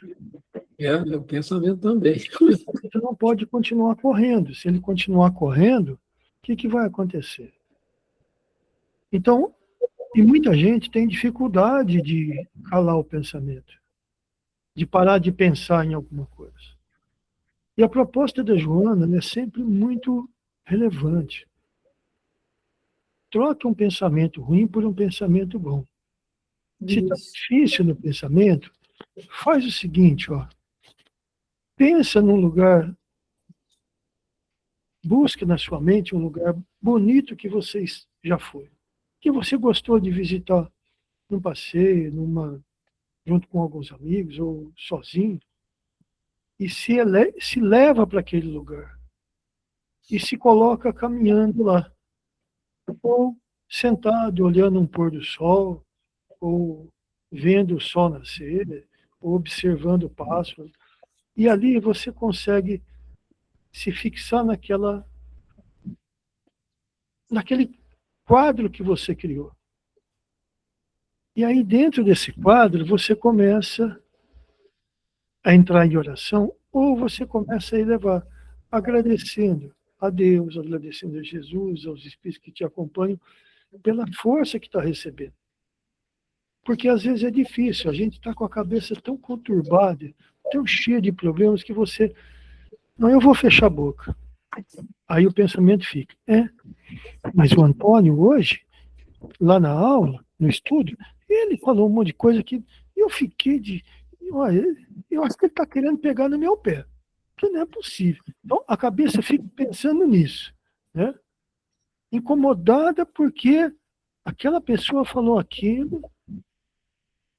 O pensamento também. Você não pode continuar correndo. Se ele continuar correndo, o que vai acontecer? Então, e muita gente tem dificuldade de calar o pensamento, de parar de pensar em alguma coisa. E a proposta da Joana é sempre muito relevante. Troque um pensamento ruim por um pensamento bom. Se está difícil no pensamento, faz o seguinte, pensa num lugar, busque na sua mente um lugar bonito que você já foi, que você gostou de visitar num passeio, junto com alguns amigos ou sozinho, e se leva para aquele lugar e se coloca caminhando lá, ou sentado olhando um pôr do sol, ou vendo o sol nascer, ou observando o pássaro. E ali você consegue se fixar naquele quadro que você criou. E aí, dentro desse quadro, você começa a entrar em oração, ou você começa a elevar, agradecendo a Deus, agradecendo a Jesus, aos espíritos que te acompanham, pela força que está recebendo. Porque às vezes é difícil, a gente está com a cabeça tão conturbada, tão cheia de problemas, que você... Não, eu vou fechar a boca. Aí o pensamento fica, mas o Antônio hoje, lá na aula, no estúdio, ele falou um monte de coisa que eu fiquei eu acho que ele está querendo pegar no meu pé, que não é possível. Então, a cabeça fica pensando nisso, né? Incomodada porque aquela pessoa falou aquilo,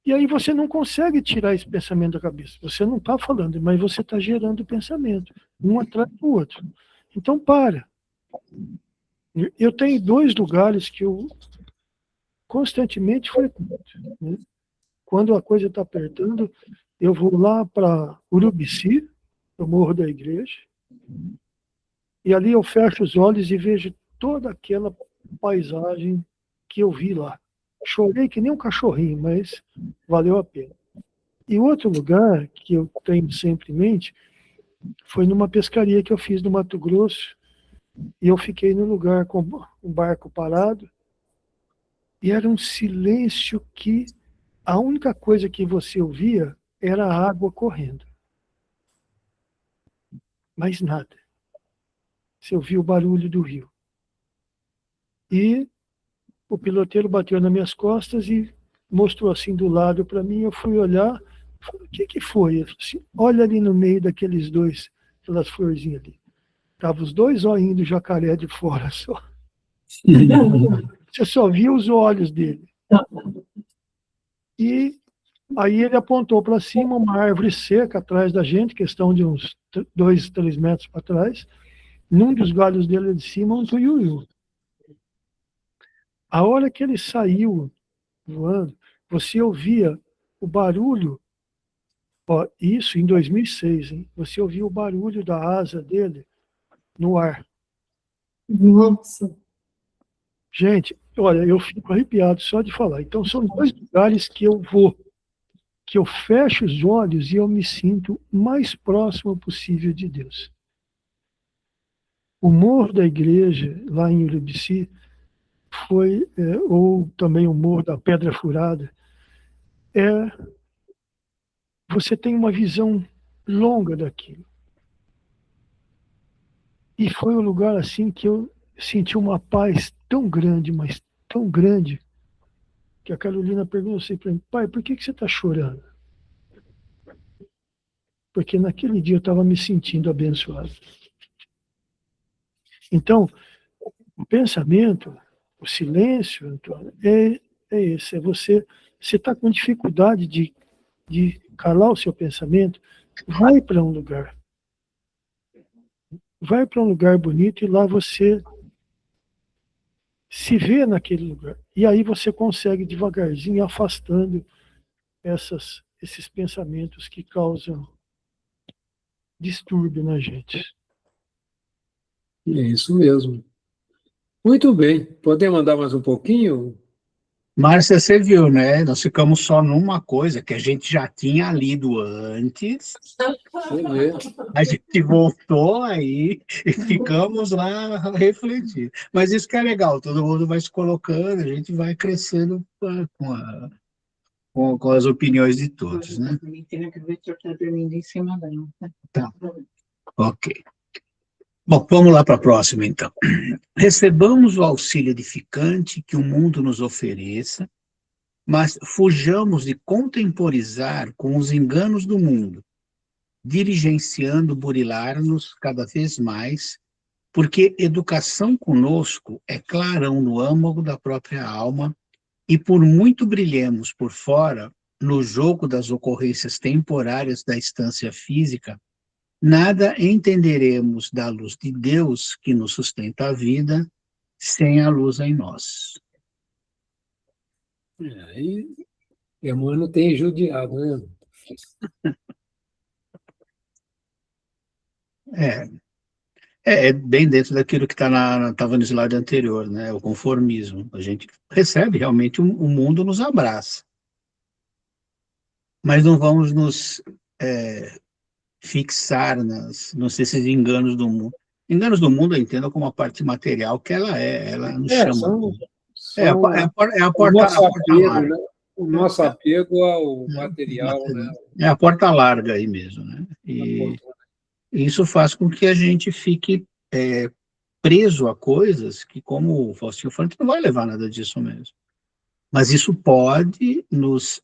e aí você não consegue tirar esse pensamento da cabeça. Você não está falando, mas você está gerando pensamento, um atrás do outro. Então, para. Eu tenho 2 lugares que eu constantemente frequento, né? Quando a coisa está apertando, eu vou lá para Urubici, no Morro da Igreja, e ali eu fecho os olhos e vejo toda aquela paisagem que eu vi lá. Chorei que nem um cachorrinho, mas valeu a pena. E outro lugar que eu tenho sempre em mente foi numa pescaria que eu fiz no Mato Grosso, e eu fiquei no lugar com um barco parado, e era um silêncio que a única coisa que você ouvia era a água correndo. Mais nada. Você ouvia o barulho do rio. E o piloteiro bateu nas minhas costas e mostrou assim do lado para mim. Eu fui olhar, falei, o que foi? Ele falou assim, olha ali no meio daqueles dois, aquelas florzinhas ali. Estavam os dois olhinhos do jacaré de fora só. Você só via os olhos dele. E aí ele apontou para cima uma árvore seca atrás da gente, questão de uns 2, 3 metros para trás. Num dos galhos dele de cima, um tuiuiu. A hora que ele saiu voando, você ouvia o barulho, ó, isso em 2006, hein? Você ouvia o barulho da asa dele no ar. Nossa. Gente, olha, eu fico arrepiado só de falar. Então, são 2 lugares que eu vou, que eu fecho os olhos e eu me sinto o mais próximo possível de Deus. O Morro da Igreja, lá em Urubici, foi, ou também o Morro da Pedra Furada, você tem uma visão longa daquilo. E foi um lugar assim que eu senti uma paz tão grande, mas tão grande, que a Carolina perguntou assim para mim, pai, por que você está chorando? Porque naquele dia eu estava me sentindo abençoado. Então, o pensamento, o silêncio, Antônio, é esse, é você está com dificuldade de calar o seu pensamento, vai para um lugar. Vai para um lugar bonito e lá você se vê naquele lugar. E aí você consegue devagarzinho afastando esses pensamentos que causam distúrbio na gente. É isso mesmo. Muito bem. Podemos mandar mais um pouquinho? Márcia, você viu, né? Nós ficamos só numa coisa que a gente já tinha lido antes, Vamos ver. a gente voltou aí e ficamos lá refletindo. Mas isso que é legal, todo mundo vai se colocando, a gente vai crescendo com as opiniões de todos, né? Tá, ok. Bom, vamos lá para a próxima, então. Recebamos o auxílio edificante que o mundo nos ofereça, mas fujamos de contemporizar com os enganos do mundo, dirigenciando burilar-nos cada vez mais, porque educação conosco é clarão no âmago da própria alma, e por muito brilhemos por fora, no jogo das ocorrências temporárias da instância física, nada entenderemos da luz de Deus que nos sustenta a vida, sem a luz em nós. Aí, Emmanuel tem judiado, né? É bem dentro daquilo que estava no slide anterior, né? O conformismo. A gente recebe realmente o mundo nos abraça. Mas não vamos nos fixar nesses enganos do mundo. Enganos do mundo eu entendo como a parte material que ela nos chama. É a porta larga. Né? O nosso apego ao material, né? É a porta larga aí mesmo, né? E isso faz com que a gente fique preso a coisas que, como o Faustinho falou, a gente não vai levar nada disso mesmo. Mas isso pode nos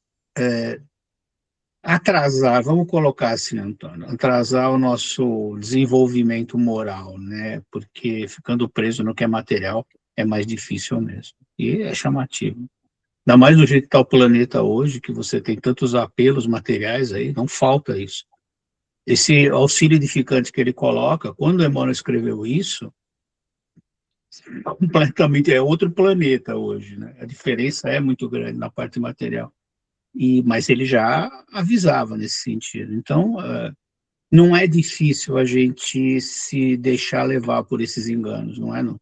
atrasar, vamos colocar assim, Antônio, atrasar o nosso desenvolvimento moral, né? Porque ficando preso no que é material é mais difícil mesmo. E é chamativo. Ainda mais do jeito que está o planeta hoje, que você tem tantos apelos materiais aí, não falta isso. Esse auxílio edificante que ele coloca, quando Emmanuel escreveu isso, completamente é outro planeta hoje, né? A diferença é muito grande na parte material. Mas ele já avisava nesse sentido. Então, não é difícil a gente se deixar levar por esses enganos, não é não?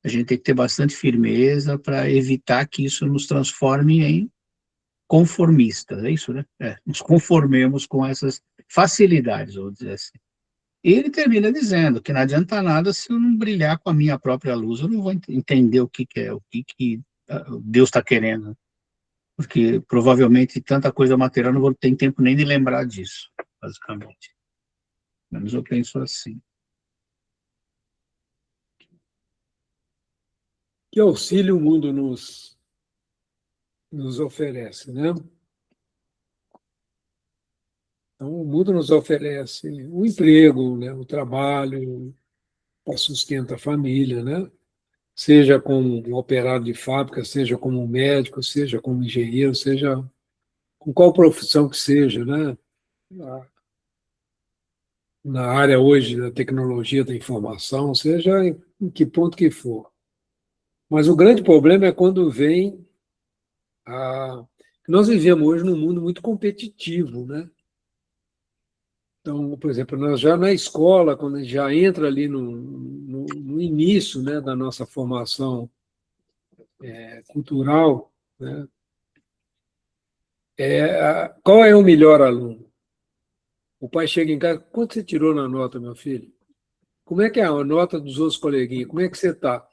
A gente tem que ter bastante firmeza para evitar que isso nos transforme em conformistas, é isso, né? Nos conformemos com essas facilidades, vou dizer assim. E ele termina dizendo que não adianta nada se eu não brilhar com a minha própria luz, eu não vou entender o que é, o que Deus está querendo, porque provavelmente tanta coisa material eu não vou ter tempo nem de lembrar disso, basicamente. Mas eu penso assim. Que auxílio o mundo nos oferece, né? Então, o mundo nos oferece o emprego, né? O trabalho, para sustentar a família, né? Seja como um operário de fábrica, seja como um médico, seja como engenheiro, seja com qual profissão que seja, né? Na área hoje da tecnologia da informação, seja em que ponto que for. Mas o grande problema é quando vem a... Nós vivemos hoje num mundo muito competitivo, né? Então, por exemplo, nós já na escola, quando a gente já entra ali no início, né, da nossa formação cultural, né, qual é o melhor aluno? O pai chega em casa, quanto você tirou na nota, meu filho? Como é que é a nota dos outros coleguinhas? Como é que você está?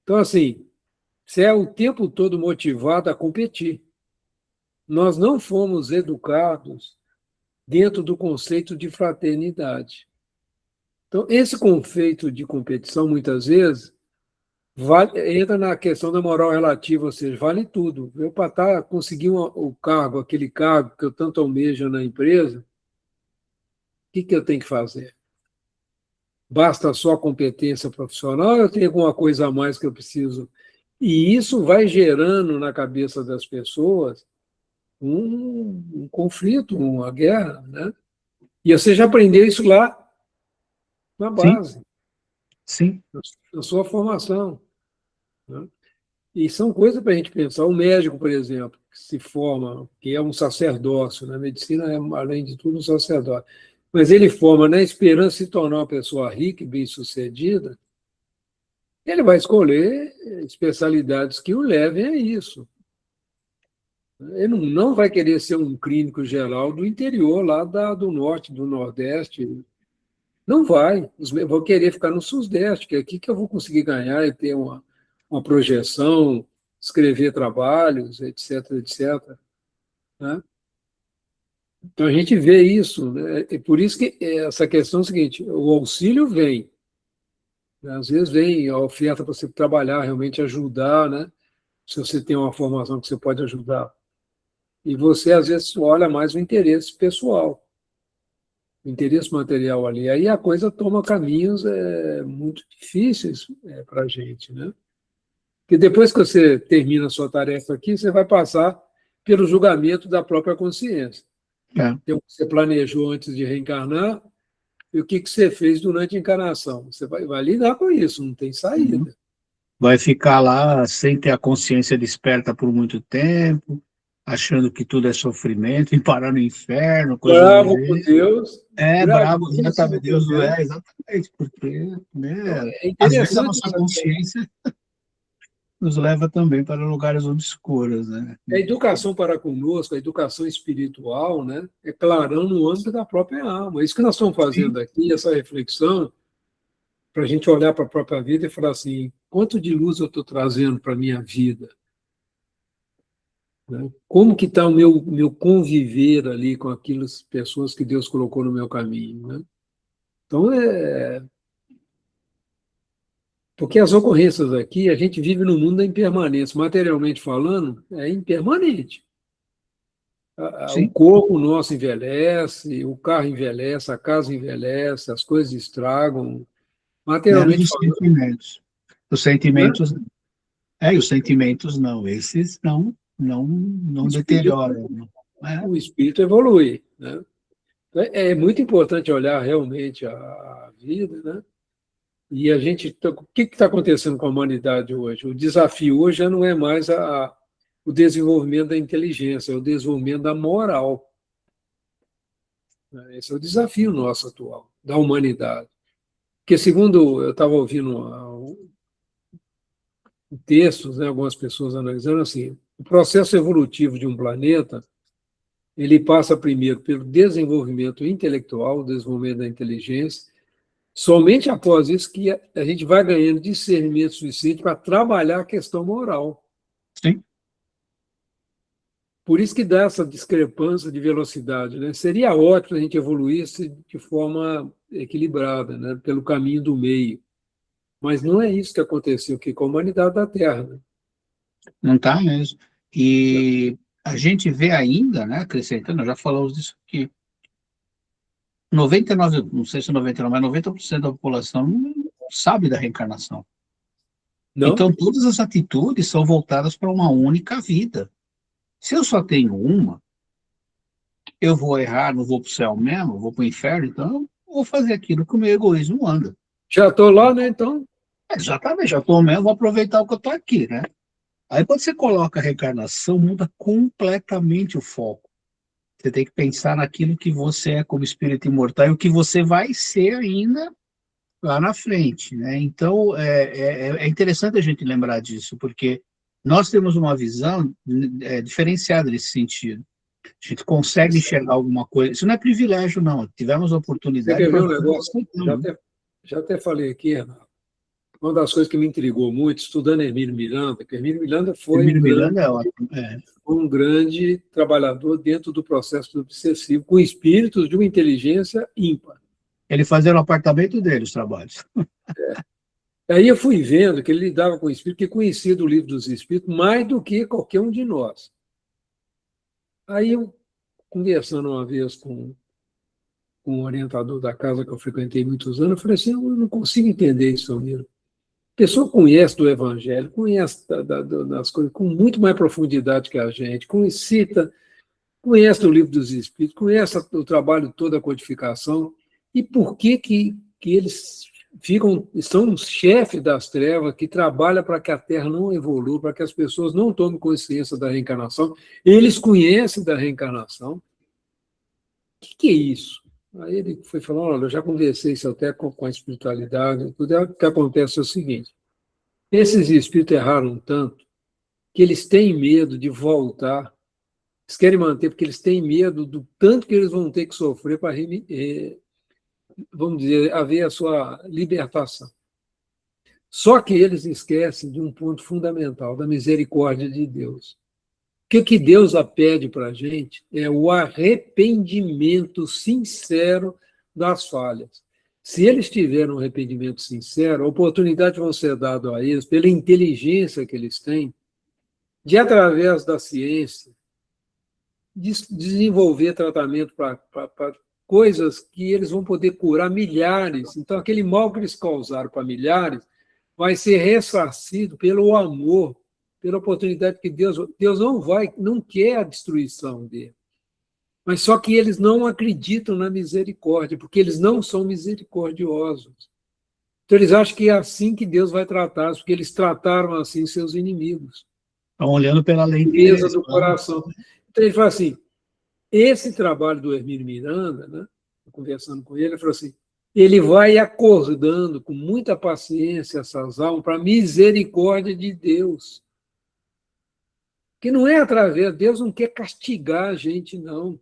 Então, assim, você é o tempo todo motivado a competir. Nós não fomos educados dentro do conceito de fraternidade. Então, esse conceito de competição, muitas vezes, entra na questão da moral relativa, ou seja, vale tudo. Eu, para conseguir o cargo, aquele cargo que eu tanto almejo na empresa, o que eu tenho que fazer? Basta só a competência profissional ou eu tenho alguma coisa a mais que eu preciso? E isso vai gerando na cabeça das pessoas um conflito, uma guerra, né? E você já aprendeu isso lá na base, Sim. na sua formação, né? E são coisas para a gente pensar. O médico, por exemplo, que se forma, que é um sacerdócio, na medicina é, além de tudo, um sacerdócio, mas ele forma na esperança de se tornar uma pessoa rica e bem-sucedida, ele vai escolher especialidades que o levem a isso. Ele não vai querer ser um clínico geral do interior, lá do norte, do nordeste. Não vai. Vou querer ficar no sudeste, que é aqui que eu vou conseguir ganhar e ter uma projeção, escrever trabalhos, etc, etc. Né? Então, a gente vê isso, né? E por isso que essa questão é o seguinte, o auxílio vem, né? Às vezes vem a oferta para você trabalhar, realmente ajudar, né? Se você tem uma formação que você pode ajudar. E você, às vezes, olha mais o interesse pessoal, o interesse material ali. Aí a coisa toma caminhos muito difíceis para a gente, né? Porque depois que você termina a sua tarefa aqui, você vai passar pelo julgamento da própria consciência. Então, você planejou antes de reencarnar e o que você fez durante a encarnação. Você vai lidar com isso, não tem saída. Vai ficar lá sem ter a consciência desperta por muito tempo, achando que tudo é sofrimento, e parar no inferno, coisa Bravo com Deus. Bravo, exatamente, Deus não é, exatamente, porque, né, às vezes a nossa consciência nos leva também para lugares obscuros, né? A educação para conosco, a educação espiritual, né, é clarão no âmbito da própria alma. É isso que nós estamos fazendo aqui, essa reflexão, para a gente olhar para a própria vida e falar assim, quanto de luz eu estou trazendo para a minha vida? Né? Como que está o meu conviver ali com aquelas pessoas que Deus colocou no meu caminho? Né? Então, porque as ocorrências aqui, a gente vive no mundo da impermanência. Materialmente falando, é impermanente. O corpo nosso envelhece, o carro envelhece, a casa envelhece, as coisas estragam. Materialmente os falando. sentimentos. Os sentimentos, e os sentimentos não, esses não deterioram. O espírito evolui. Né? É muito importante olhar realmente a vida, né? E a gente, o que está acontecendo com a humanidade hoje? O desafio hoje já não é mais o desenvolvimento da inteligência, é o desenvolvimento da moral. Esse é o desafio nosso atual, da humanidade. Porque, segundo eu estava ouvindo textos, né, algumas pessoas analisando assim, O processo evolutivo de um planeta, ele passa primeiro pelo desenvolvimento intelectual, o desenvolvimento da inteligência. Somente após isso que a gente vai ganhando discernimento suficiente para trabalhar a questão moral. Sim. Por isso que dá essa discrepância de velocidade, né? Seria ótimo se a gente evoluísse de forma equilibrada, né? Pelo caminho do meio. Mas não é isso que aconteceu aqui com a humanidade da Terra, né? Não está mesmo. E a gente vê ainda, né, acrescentando, já falamos disso aqui, 99, não sei se 99, mas 90% da população não sabe da reencarnação. Não? Então, todas as atitudes são voltadas para uma única vida. Se eu só tenho uma, eu vou errar, não vou para o céu mesmo, vou para o inferno, então eu vou fazer aquilo que o meu egoísmo manda. Já estou lá, né? Então, Exatamente, já estou mesmo, vou aproveitar o que eu estou aqui, né? Aí quando você coloca a reencarnação, muda completamente o foco. Você tem que pensar naquilo que você é como espírito imortal e o que você vai ser ainda lá na frente, né? Então, é interessante a gente lembrar disso, porque nós temos uma visão diferenciada nesse sentido. A gente consegue enxergar alguma coisa. Isso não é privilégio, não. Tivemos a você oportunidade quer ver um para... negócio? Já até falei aqui, Renato. Uma das coisas que me intrigou muito, estudando Hermínio Miranda, que Hermínio Miranda foi Hermínio Miranda é ótimo. um grande trabalhador dentro do processo obsessivo, com espíritos de uma inteligência ímpar. Ele fazia no apartamento dele os trabalhos. Aí eu fui vendo que ele lidava com o espírito, que conhecia do livro dos espíritos mais do que qualquer um de nós. Aí eu, conversando uma vez com um orientador da casa que eu frequentei muitos anos, eu falei assim, eu não consigo entender isso, Almiro. A pessoa conhece do Evangelho, conhece das coisas com muito mais profundidade que a gente, conhece do livro dos Espíritos, conhece o trabalho todo da codificação, e por que eles são os chefes das trevas que trabalham para que a Terra não evolua, para que as pessoas não tomem consciência da reencarnação. Eles conhecem da reencarnação. O que é isso? Aí ele foi falando, olha, eu já conversei isso até com a espiritualidade, tudo. O que acontece é o seguinte, esses espíritos erraram tanto que eles têm medo de voltar, eles querem manter porque eles têm medo do tanto que eles vão ter que sofrer para, vamos dizer, haver a sua libertação. Só que eles esquecem de um ponto fundamental, da misericórdia de Deus. O que Deus pede para a gente é o arrependimento sincero das falhas. Se eles tiverem um arrependimento sincero, a oportunidade vai ser dada a eles, pela inteligência que eles têm, de, através da ciência, desenvolver tratamento para coisas que eles vão poder curar milhares. Então, aquele mal que eles causaram para milhares vai ser ressarcido pelo amor, pela oportunidade que Deus não quer a destruição dele. Mas só que eles não acreditam na misericórdia, porque eles não são misericordiosos. Então eles acham que é assim que Deus vai tratá-los, porque eles trataram assim seus inimigos. Estão olhando pela lente deles, do coração. Então ele fala assim, esse trabalho do Hermínio Miranda, né, conversando com ele falou assim, ele vai acordando com muita paciência essas almas para a misericórdia de Deus. Que não é através, Deus não quer castigar a gente, não.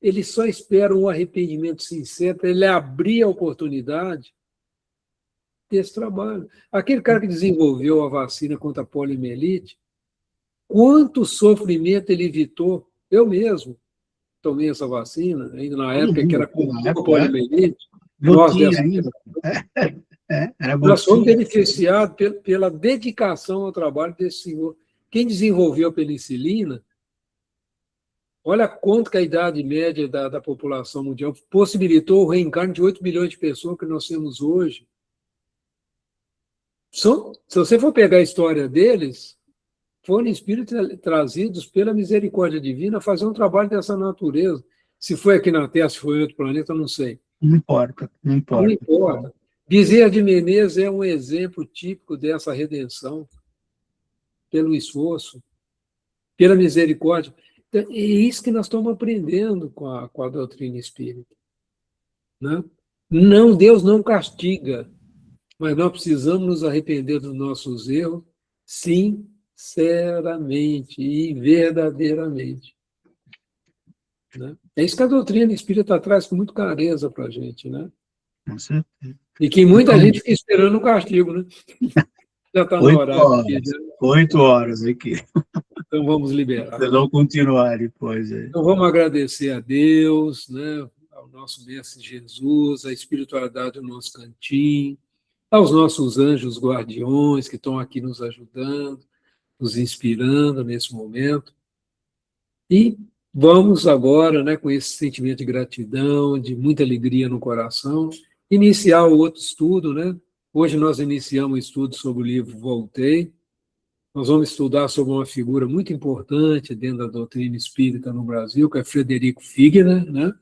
Ele só espera um arrependimento sincero para ele abrir a oportunidade desse trabalho. Aquele cara que desenvolveu a vacina contra a poliomielite, quanto sofrimento ele evitou? Eu mesmo tomei essa vacina, ainda na época que era contra a poliomielite. Nós fomos beneficiados pela dedicação ao trabalho desse senhor. Quem desenvolveu a penicilina, olha quanto que a idade média da população mundial possibilitou o reencarno de 8 milhões de pessoas que nós temos hoje. Se você for pegar a história deles, foram espíritos trazidos pela misericórdia divina a fazer um trabalho dessa natureza. Se foi aqui na Terra, se foi em outro planeta, eu não sei. Não importa, não importa. Não importa. Bezerra de Menezes é um exemplo típico dessa redenção, pelo esforço, pela misericórdia. Então, é isso que nós estamos aprendendo com a doutrina espírita. Né? Não, Deus não castiga, mas nós precisamos nos arrepender dos nossos erros, sim, sinceramente e verdadeiramente. Né? É isso que a doutrina espírita traz com muita clareza para a gente, né? Com certeza. E que muita gente fica esperando o castigo, né? Já está no 8 horário horas. aqui. Já. 8 horas aqui. Então vamos liberar. Vocês vão continuar depois aí. Então vamos agradecer a Deus, né? Ao nosso Mestre Jesus, à espiritualidade do nosso cantinho, aos nossos anjos guardiões que estão aqui nos ajudando, nos inspirando nesse momento. E vamos agora, né, com esse sentimento de gratidão, de muita alegria no coração, iniciar o outro estudo, né? Hoje nós iniciamos o estudo sobre o livro Voltei. Nós vamos estudar sobre uma figura muito importante dentro da doutrina espírita no Brasil, que é Frederico Figner, né?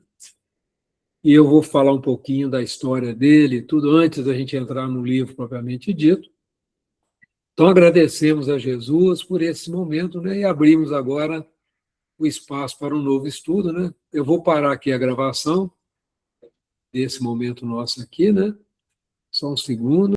E eu vou falar um pouquinho da história dele, tudo antes da gente entrar no livro propriamente dito. Então agradecemos a Jesus por esse momento, né? E abrimos agora o espaço para um novo estudo, né? Eu vou parar aqui a gravação desse momento nosso aqui, né? Só um segundo.